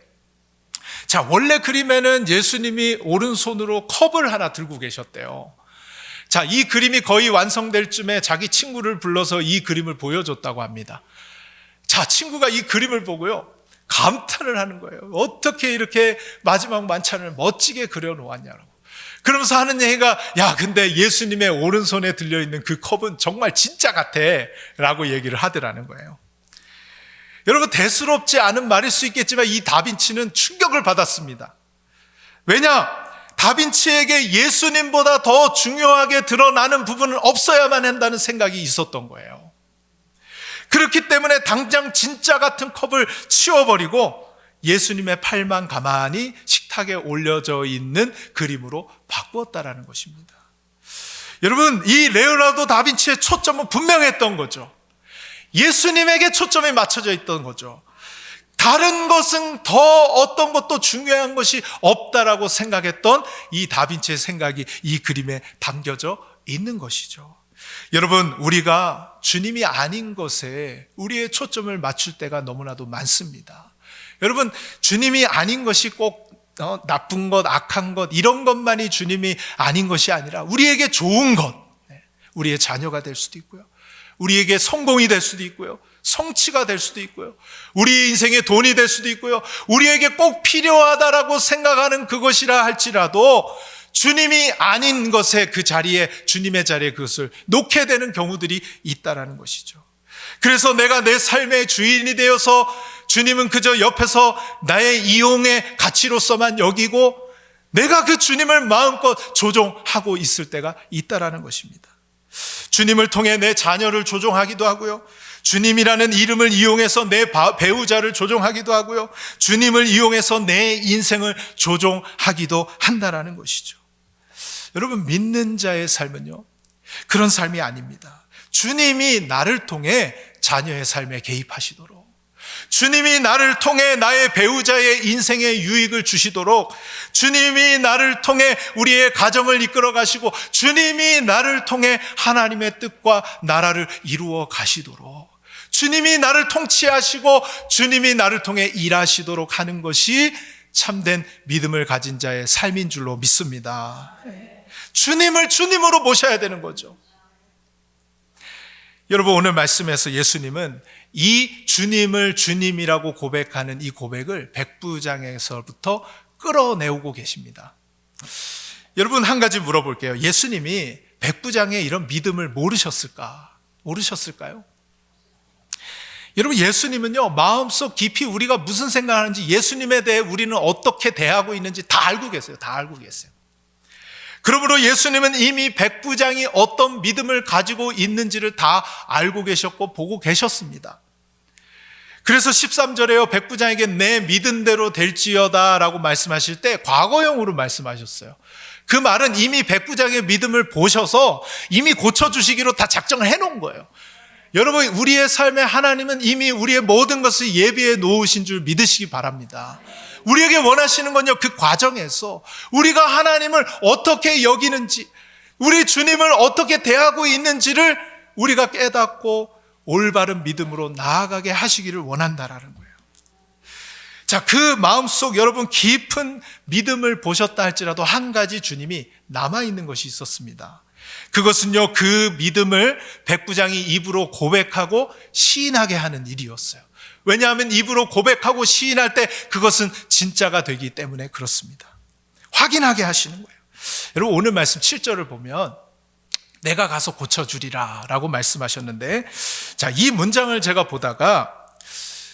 자, 원래 그림에는 예수님이 오른손으로 컵을 하나 들고 계셨대요. 자, 이 그림이 거의 완성될 쯤에 자기 친구를 불러서 이 그림을 보여줬다고 합니다. 자, 친구가 이 그림을 보고요, 감탄을 하는 거예요. 어떻게 이렇게 마지막 만찬을 멋지게 그려놓았냐고. 그러면서 하는 얘기가, 야, 근데 예수님의 오른손에 들려있는 그 컵은 정말 진짜 같아 라고 얘기를 하더라는 거예요. 여러분, 대수롭지 않은 말일 수 있겠지만 이 다빈치는 충격을 받았습니다. 왜냐? 다빈치에게 예수님보다 더 중요하게 드러나는 부분은 없어야만 한다는 생각이 있었던 거예요. 그렇기 때문에 당장 진짜 같은 컵을 치워버리고 예수님의 팔만 가만히 식탁에 올려져 있는 그림으로 바꾸었다라는 것입니다. 여러분, 이 레오나르도 다빈치의 초점은 분명했던 거죠. 예수님에게 초점이 맞춰져 있던 거죠. 다른 것은 더 어떤 것도 중요한 것이 없다라고 생각했던 이 다빈치의 생각이 이 그림에 담겨져 있는 것이죠. 여러분, 우리가 주님이 아닌 것에 우리의 초점을 맞출 때가 너무나도 많습니다. 여러분, 주님이 아닌 것이 꼭 나쁜 것, 악한 것, 이런 것만이 주님이 아닌 것이 아니라 우리에게 좋은 것, 우리의 자녀가 될 수도 있고요, 우리에게 성공이 될 수도 있고요, 성취가 될 수도 있고요, 우리 인생의 돈이 될 수도 있고요, 우리에게 꼭 필요하다라고 생각하는 그것이라 할지라도 주님이 아닌 것에 그 자리에, 주님의 자리에 그것을 놓게 되는 경우들이 있다라는 것이죠. 그래서 내가 내 삶의 주인이 되어서 주님은 그저 옆에서 나의 이용의 가치로서만 여기고 내가 그 주님을 마음껏 조종하고 있을 때가 있다라는 것입니다. 주님을 통해 내 자녀를 조종하기도 하고요, 주님이라는 이름을 이용해서 내 배우자를 조종하기도 하고요, 주님을 이용해서 내 인생을 조종하기도 한다라는 것이죠. 여러분, 믿는 자의 삶은요, 그런 삶이 아닙니다. 주님이 나를 통해 자녀의 삶에 개입하시도록, 주님이 나를 통해 나의 배우자의 인생에 유익을 주시도록, 주님이 나를 통해 우리의 가정을 이끌어 가시고, 주님이 나를 통해 하나님의 뜻과 나라를 이루어 가시도록, 주님이 나를 통치하시고 주님이 나를 통해 일하시도록 하는 것이 참된 믿음을 가진 자의 삶인 줄로 믿습니다. 주님을 주님으로 모셔야 되는 거죠. 여러분, 오늘 말씀에서 예수님은 이 주님을 주님이라고 고백하는 이 고백을 백부장에서부터 끌어내오고 계십니다. 여러분, 한 가지 물어볼게요. 예수님이 백부장의 이런 믿음을 모르셨을까요? 여러분, 예수님은요, 마음속 깊이 우리가 무슨 생각하는지, 예수님에 대해 우리는 어떻게 대하고 있는지 다 알고 계세요. 다 알고 계세요. 그러므로 예수님은 이미 백부장이 어떤 믿음을 가지고 있는지를 다 알고 계셨고 보고 계셨습니다. 그래서 13절에요, 백부장에게 내 믿은 대로 될지어다 라고 말씀하실 때 과거형으로 말씀하셨어요. 그 말은 이미 백부장의 믿음을 보셔서 이미 고쳐주시기로 다 작정을 해놓은 거예요. 여러분, 우리의 삶에 하나님은 이미 우리의 모든 것을 예비해 놓으신 줄 믿으시기 바랍니다. 우리에게 원하시는 건요, 그 과정에서 우리가 하나님을 어떻게 여기는지, 우리 주님을 어떻게 대하고 있는지를 우리가 깨닫고 올바른 믿음으로 나아가게 하시기를 원한다라는 거예요. 자, 그 마음속 여러분 깊은 믿음을 보셨다 할지라도 한 가지 주님이 남아있는 것이 있었습니다. 그것은요, 그 믿음을 백부장이 입으로 고백하고 시인하게 하는 일이었어요. 왜냐하면 입으로 고백하고 시인할 때 그것은 진짜가 되기 때문에 그렇습니다. 확인하게 하시는 거예요. 여러분, 오늘 말씀 7절을 보면 내가 가서 고쳐주리라 라고 말씀하셨는데, 자, 이 문장을 제가 보다가,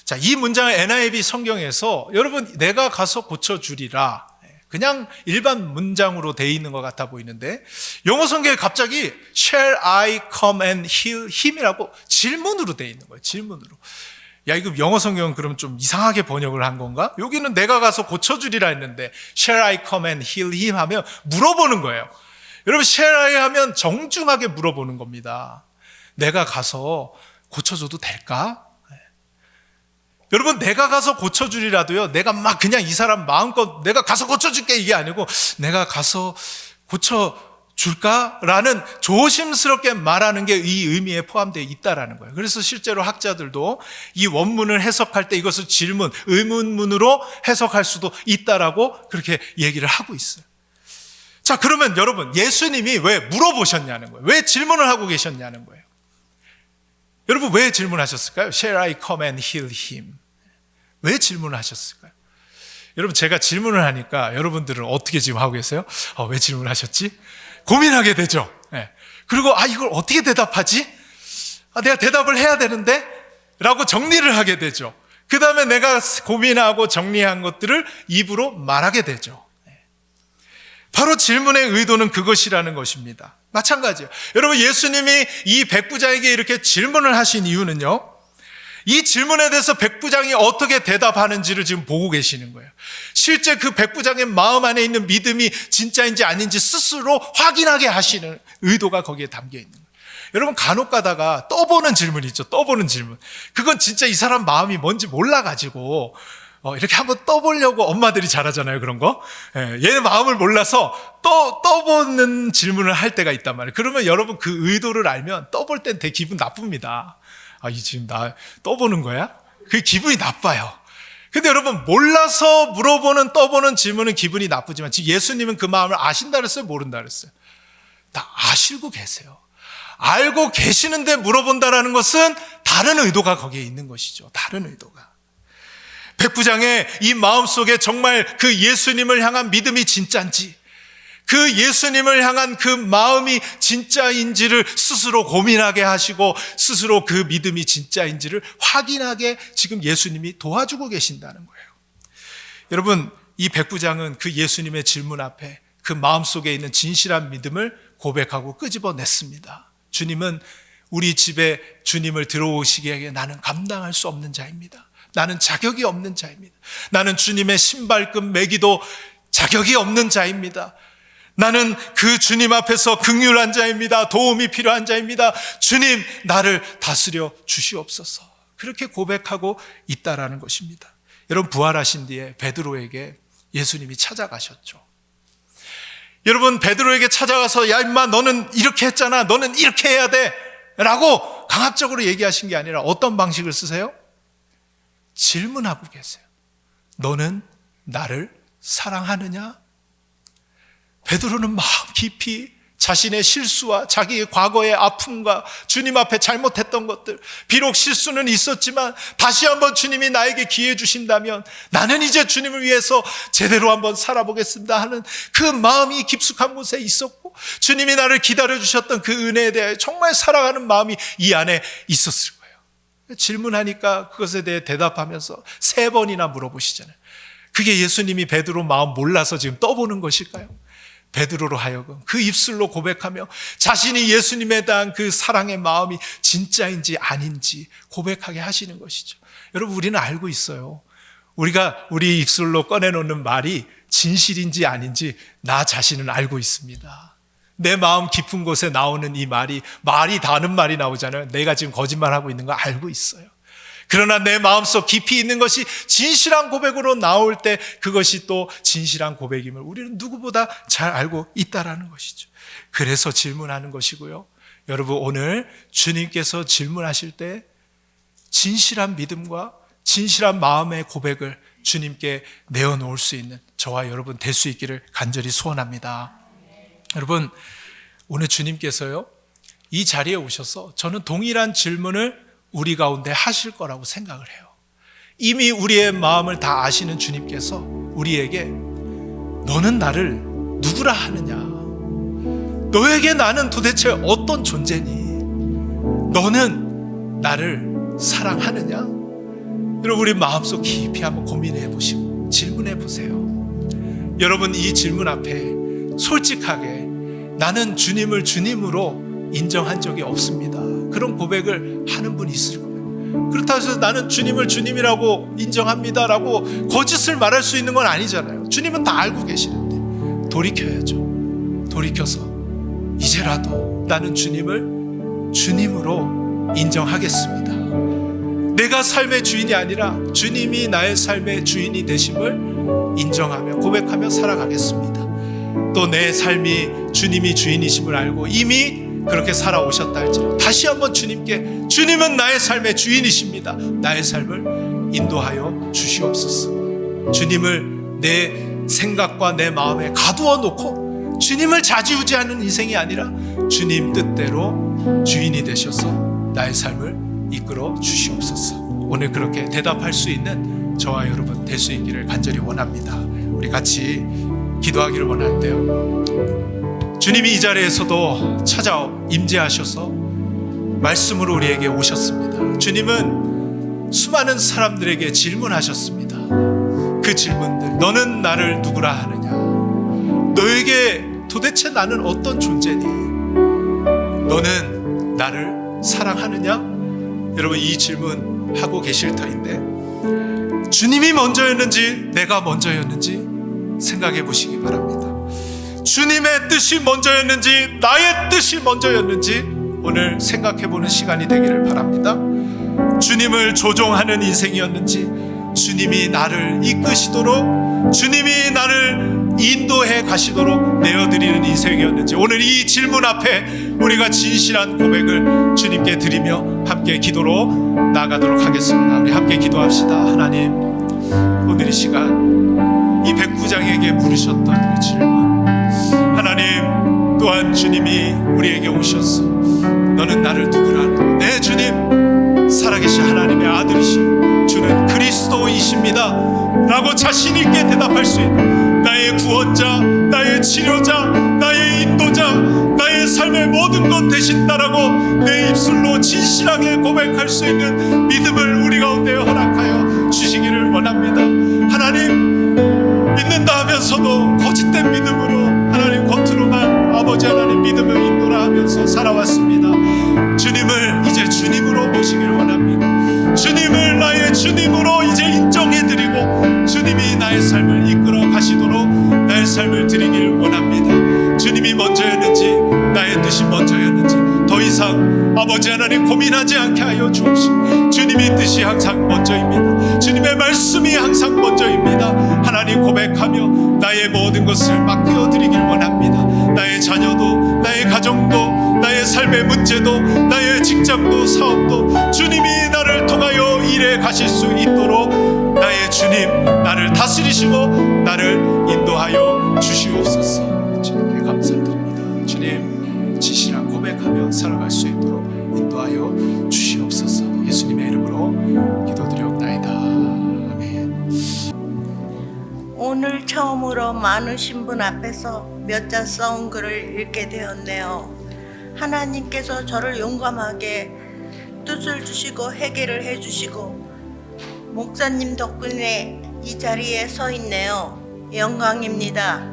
자, 이 문장을 NIV 성경에서 여러분, 내가 가서 고쳐주리라, 그냥 일반 문장으로 돼 있는 것 같아 보이는데 영어 성경에 갑자기 Shall I come and heal him이라고 질문으로 돼 있는 거예요. 질문으로. 야, 이거 영어 성경은 그럼 좀 이상하게 번역을 한 건가? 여기는 내가 가서 고쳐주리라 했는데 Shall I come and heal him 하면 물어보는 거예요. 여러분, Shall I 하면 정중하게 물어보는 겁니다. 내가 가서 고쳐줘도 될까? 여러분, 내가 가서 고쳐주리라도요, 내가 막 그냥 이 사람 마음껏 내가 가서 고쳐줄게 이게 아니고 내가 가서 고쳐줄까? 라는 조심스럽게 말하는 게 이 의미에 포함되어 있다라는 거예요. 그래서 실제로 학자들도 이 원문을 해석할 때 이것을 질문, 의문문으로 해석할 수도 있다라고 그렇게 얘기를 하고 있어요. 자, 그러면 여러분, 예수님이 왜 물어보셨냐는 거예요. 왜 질문을 하고 계셨냐는 거예요. 여러분, 왜 질문하셨을까요? Shall I come and heal him? 왜 질문을 하셨을까요? 여러분, 제가 질문을 하니까 여러분들은 어떻게 지금 하고 계세요? 왜 질문을 하셨지? 고민하게 되죠. 네. 그리고 이걸 어떻게 대답하지? 내가 대답을 해야 되는데? 라고 정리를 하게 되죠. 그 다음에 내가 고민하고 정리한 것들을 입으로 말하게 되죠. 바로 질문의 의도는 그것이라는 것입니다. 마찬가지예요. 여러분, 예수님이 이 백부장에게 이렇게 질문을 하신 이유는요, 이 질문에 대해서 백부장이 어떻게 대답하는지를 지금 보고 계시는 거예요. 실제 그 백부장의 마음 안에 있는 믿음이 진짜인지 아닌지 스스로 확인하게 하시는 의도가 거기에 담겨 있는 거예요. 여러분, 간혹 가다가 떠보는 질문이 있죠. 떠보는 질문. 그건 진짜 이 사람 마음이 뭔지 몰라가지고 이렇게 한번 떠보려고 엄마들이 잘하잖아요, 그런 거. 얘 마음을 몰라서 떠보는 질문을 할 때가 있단 말이에요. 그러면 여러분, 그 의도를 알면 떠볼 땐 되게 기분 나쁩니다. 이 지금 나 떠보는 거야? 그게 기분이 나빠요. 근데 여러분, 몰라서 물어보는 떠보는 질문은 기분이 나쁘지만 지금 예수님은 그 마음을 아신다 그랬어요? 모른다 그랬어요? 다 아시고 계세요. 알고 계시는데 물어본다라는 것은 다른 의도가 거기에 있는 것이죠. 다른 의도가. 백부장의 이 마음속에 정말 그 예수님을 향한 믿음이 진짜인지, 그 예수님을 향한 그 마음이 진짜인지를 스스로 고민하게 하시고 스스로 그 믿음이 진짜인지를 확인하게 지금 예수님이 도와주고 계신다는 거예요. 여러분, 이 백부장은 그 예수님의 질문 앞에 그 마음속에 있는 진실한 믿음을 고백하고 끄집어냈습니다. 주님은 우리 집에 주님을 들어오시기에 나는 감당할 수 없는 자입니다. 나는 자격이 없는 자입니다. 나는 주님의 신발끈 매기도 자격이 없는 자입니다. 나는 그 주님 앞에서 긍휼한 자입니다. 도움이 필요한 자입니다. 주님, 나를 다스려 주시옵소서. 그렇게 고백하고 있다라는 것입니다. 여러분, 부활하신 뒤에 베드로에게 예수님이 찾아가셨죠. 여러분, 베드로에게 찾아가서 야 임마, 너는 이렇게 했잖아, 너는 이렇게 해야 돼 라고 강압적으로 얘기하신 게 아니라 어떤 방식을 쓰세요? 질문하고 계세요. 너는 나를 사랑하느냐? 베드로는 마음 깊이 자신의 실수와 자기의 과거의 아픔과 주님 앞에 잘못했던 것들, 비록 실수는 있었지만 다시 한번 주님이 나에게 기회 주신다면 나는 이제 주님을 위해서 제대로 한번 살아보겠습니다 하는 그 마음이 깊숙한 곳에 있었고, 주님이 나를 기다려주셨던 그 은혜에 대해 정말 사랑하는 마음이 이 안에 있었을 거예요. 질문하니까 그것에 대해 대답하면서 3번이나 물어보시잖아요. 그게 예수님이 베드로 마음 몰라서 지금 떠보는 것일까요? 베드로로 하여금 그 입술로 고백하며 자신이 예수님에 대한 그 사랑의 마음이 진짜인지 아닌지 고백하게 하시는 것이죠. 여러분, 우리는 알고 있어요. 우리가 우리 입술로 꺼내놓는 말이 진실인지 아닌지 나 자신은 알고 있습니다. 내 마음 깊은 곳에 나오는 이 말이 다른 말이 나오잖아요. 내가 지금 거짓말하고 있는 거 알고 있어요. 그러나 내 마음속 깊이 있는 것이 진실한 고백으로 나올 때 그것이 또 진실한 고백임을 우리는 누구보다 잘 알고 있다라는 것이죠. 그래서 질문하는 것이고요. 여러분, 오늘 주님께서 질문하실 때 진실한 믿음과 진실한 마음의 고백을 주님께 내어놓을 수 있는 저와 여러분 될 수 있기를 간절히 소원합니다. 여러분, 오늘 주님께서요, 이 자리에 오셔서 저는 동일한 질문을 우리 가운데 하실 거라고 생각을 해요. 이미 우리의 마음을 다 아시는 주님께서 우리에게 너는 나를 누구라 하느냐? 너에게 나는 도대체 어떤 존재니? 너는 나를 사랑하느냐? 여러분, 우리 마음속 깊이 한번 고민해 보시고 질문해 보세요. 여러분 이 질문 앞에 솔직하게 나는 주님을 주님으로 인정한 적이 없습니다. 그런 고백을 하는 분이 있을 거예요. 그렇다고 해서 나는 주님을 주님이라고 인정합니다라고 거짓을 말할 수 있는 건 아니잖아요. 주님은 다 알고 계시는데 돌이켜야죠. 돌이켜서 이제라도 나는 주님을 주님으로 인정하겠습니다. 내가 삶의 주인이 아니라 주님이 나의 삶의 주인이 되심을 인정하며 고백하며 살아가겠습니다. 또 내 삶이 주님이 주인이심을 알고 이미 그렇게 살아오셨다 할지라도 다시 한번 주님께 주님은 나의 삶의 주인이십니다. 나의 삶을 인도하여 주시옵소서. 주님을 내 생각과 내 마음에 가두어 놓고 주님을 좌지우지하는 인생이 아니라 주님 뜻대로 주인이 되셔서 나의 삶을 이끌어 주시옵소서. 오늘 그렇게 대답할 수 있는 저와 여러분 될 수 있기를 간절히 원합니다. 우리 같이 기도하기를 원하는데요. 주님이 이 자리에서도 찾아 임재하셔서 말씀으로 우리에게 오셨습니다. 주님은 수많은 사람들에게 질문하셨습니다. 그 질문들, 너는 나를 누구라 하느냐? 너에게 도대체 나는 어떤 존재니? 너는 나를 사랑하느냐? 여러분 이 질문 하고 계실 터인데 주님이 먼저였는지 내가 먼저였는지 생각해 보시기 바랍니다. 주님의 뜻이 먼저였는지 나의 뜻이 먼저였는지 오늘 생각해 보는 시간이 되기를 바랍니다. 주님을 조종하는 인생이었는지 주님이 나를 이끄시도록 주님이 나를 인도해 가시도록 내어드리는 인생이었는지 오늘 이 질문 앞에 우리가 진실한 고백을 주님께 드리며 함께 기도로 나아가도록 하겠습니다. 우리 함께 기도합시다. 하나님, 오늘 이 시간 이 백부장에게 물으셨던 그 질문, 하나님 또한 주님이 우리에게 오셔서 너는 나를 누구라 하느냐? 네 주님, 살아계신 하나님의 아들이신 주는 그리스도이십니다 라고 자신 있게 대답할 수 있는 나의 구원자, 나의 치료자, 나의 인도자, 나의 삶의 모든 것 되신다라고 내 입술로 진실하게 고백할 수 있는 믿음을 우리 가운데 허락하여 주시기를 원합니다. 하나님, 믿는다 하면서도 거짓된 믿음으로 하나님 겉으로만 아버지 하나님 믿음을 인도라 하면서 살아왔습니다. 주님을 이제 주님으로 모시기를 원합니다. 주님을 나의 주님으로 이제 인정해드리고 주님이 나의 삶을 이끌어 가시도록 나의 삶을 드리길 원합니다. 주님이 먼저였는지 나의 뜻이 먼저였는지 더 이상 아버지 하나님 고민하지 않게 하여 주옵시고 주님의 뜻이 항상 먼저입니다. 주님의 말씀이 항상 먼저입니다. 하나님 고백하며 나의 모든 것을 맡겨 드리길 원합니다. 나의 자녀도 나의 가정도 나의 삶의 문제도 나의 직장도 사업도 주님이 나를 통하여 일해 가실 수 있도록 나의 주님 나를 다스리시고 나를 인도하여 주시옵소서. 주님께 감사드립니다. 주님 진실한 고백하며 살아갈 수 있도록 인도하여 주시옵소서. 예수님의 이름으로 기도드리옵나이다. 아멘. 오늘 처음으로 많으신 분 앞에서 몇 자 써온 글을 읽게 되었네요. 하나님께서 저를 용감하게 뜻을 주시고 해결을 해주시고 목사님 덕분에 이 자리에 서 있네요. 영광입니다.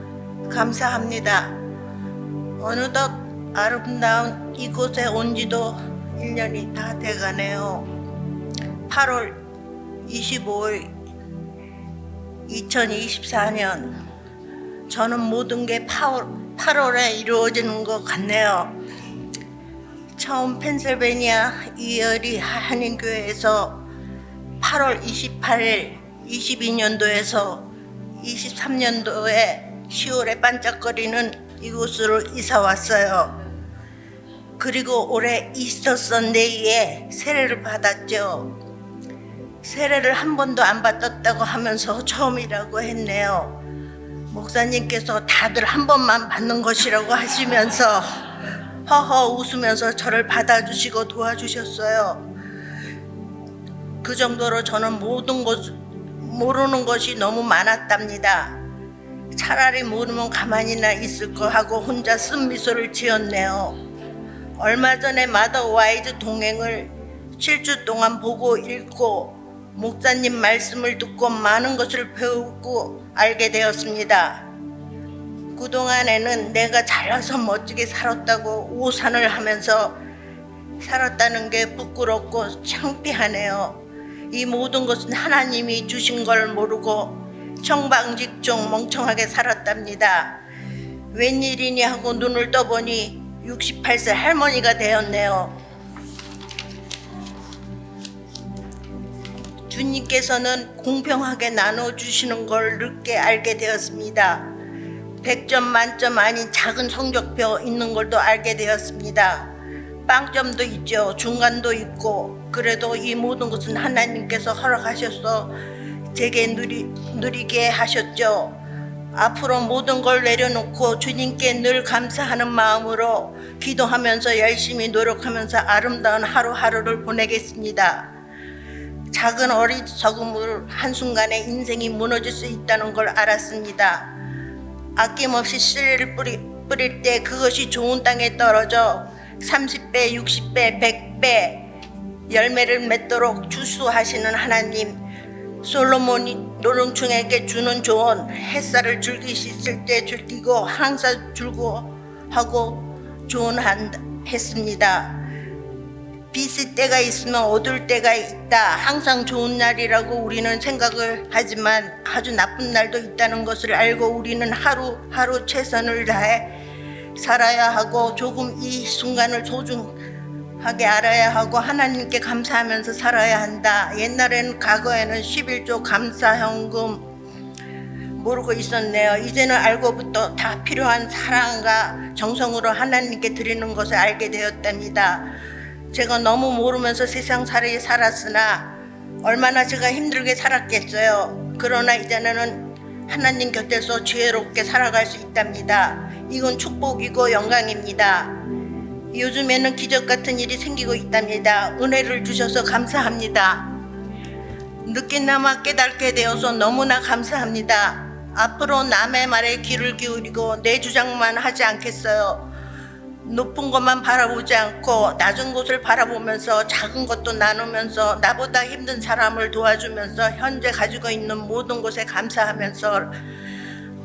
감사합니다. 어느덧 아름다운 이곳에 온 지도 1년이 다 돼가네요. 8월 25일 2024년 저는 모든 게 8월에 이루어지는 것 같네요. 처음 펜실베니아 이어리 한인교회에서 8월 28일 22년도에서 23년도에 10월에 반짝거리는 이곳으로 이사 왔어요. 그리고 올해 이스터 선데이에 세례를 받았죠. 세례를 한 번도 안 받았다고 하면서 처음이라고 했네요. 목사님께서 다들 한 번만 받는 것이라고 하시면서 허허 웃으면서 저를 받아주시고 도와주셨어요. 그 정도로 저는 모르는 것이 너무 많았답니다. 차라리 모르면 가만히나 있을 거 하고 혼자 쓴미소를 지었네요. 얼마 전에 마더 와이즈 동행을 7주 동안 보고 읽고 목사님 말씀을 듣고 많은 것을 배우고 알게 되었습니다. 그동안에는 내가 잘나서 멋지게 살았다고 오산을 하면서 살았다는 게 부끄럽고 창피하네요. 이 모든 것은 하나님이 주신 걸 모르고 청방직종 멍청하게 살았답니다. 웬일이니 하고 눈을 떠보니 68세 할머니가 되었네요. 주님께서는 공평하게 나눠주시는 걸 늦게 알게 되었습니다. 100점 만점 아닌 작은 성적표 있는 걸도 알게 되었습니다. 빵점도 있죠. 중간도 있고, 그래도 이 모든 것은 하나님께서 허락하셔서 제게 누리게 하셨죠. 앞으로 모든 걸 내려놓고 주님께 늘 감사하는 마음으로 기도하면서 열심히 노력하면서 아름다운 하루하루를 보내겠습니다. 작은 어리석음으로 한순간에 인생이 무너질 수 있다는 걸 알았습니다. 아낌없이 씨를 뿌릴 때 그것이 좋은 땅에 떨어져 30배, 60배, 100배 열매를 맺도록 주수하시는 하나님, 솔로몬이 노lum충에게 주는 조언, 햇살을 즐길 수 있을 때 즐기고 항상 즐거워하고 조언했습니다. 비쓸 때가 있으면 얻을 때가 있다. 항상 좋은 날이라고 우리는 생각을 하지만 아주 나쁜 날도 있다는 것을 알고 우리는 하루하루 최선을 다해 살아야 하고 조금 이 순간을 소중하게 알아야 하고 하나님께 감사하면서 살아야 한다. 옛날에는 과거에는 11조 감사현금 모르고 있었네요. 이제는 알고부터 다 필요한 사랑과 정성으로 하나님께 드리는 것을 알게 되었답니다. 제가 너무 모르면서 세상살이 살았으나 얼마나 제가 힘들게 살았겠어요. 그러나 이제는 하나님 곁에서 지혜롭게 살아갈 수 있답니다. 이건 축복이고 영광입니다. 요즘에는 기적 같은 일이 생기고 있답니다. 은혜를 주셔서 감사합니다. 늦게나마 깨닫게 되어서 너무나 감사합니다. 앞으로 남의 말에 귀를 기울이고 내 주장만 하지 않겠어요. 높은 것만 바라보지 않고 낮은 곳을 바라보면서 작은 것도 나누면서 나보다 힘든 사람을 도와주면서 현재 가지고 있는 모든 것에 감사하면서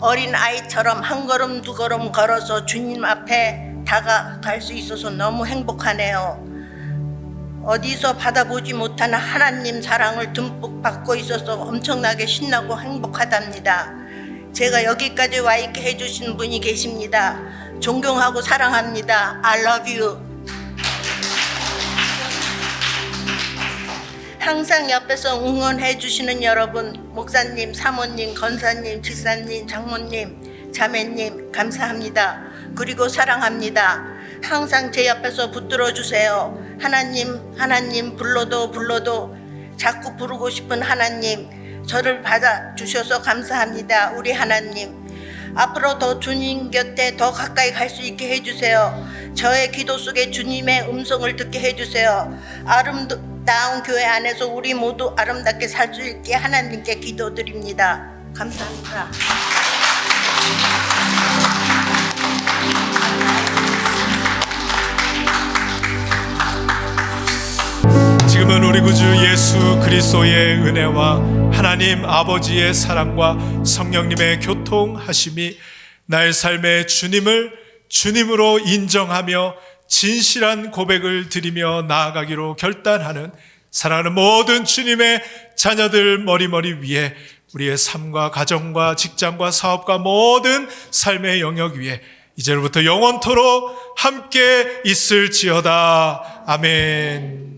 어린 아이처럼 한 걸음 두 걸음 걸어서 주님 앞에 다가갈 수 있어서 너무 행복하네요. 어디서 받아보지 못하는 하나님 사랑을 듬뿍 받고 있어서 엄청나게 신나고 행복하답니다. 제가 여기까지 와 있게 해주신 분이 계십니다. 존경하고 사랑합니다. I love you. 항상 옆에서 응원해 주시는 여러분, 목사님, 사모님, 권사님, 집사님, 장모님, 자매님 감사합니다. 그리고 사랑합니다. 항상 제 옆에서 붙들어 주세요. 하나님 불러도 자꾸 부르고 싶은 하나님, 저를 받아주셔서 감사합니다. 우리 하나님, 앞으로 더 주님 곁에 더 가까이 갈 수 있게 해주세요. 저의 기도 속에 주님의 음성을 듣게 해주세요. 아름다운 교회 안에서 우리 모두 아름답게 살 수 있게 하나님께 기도드립니다. 감사합니다. 지금은 우리 구주 예수 그리스도의 은혜와 하나님 아버지의 사랑과 성령님의 교통하심이 나의 삶의 주님을 주님으로 인정하며 진실한 고백을 드리며 나아가기로 결단하는 사랑하는 모든 주님의 자녀들 머리머리 위에 우리의 삶과 가정과 직장과 사업과 모든 삶의 영역 위에 이제로부터 영원토록 함께 있을지어다. 아멘.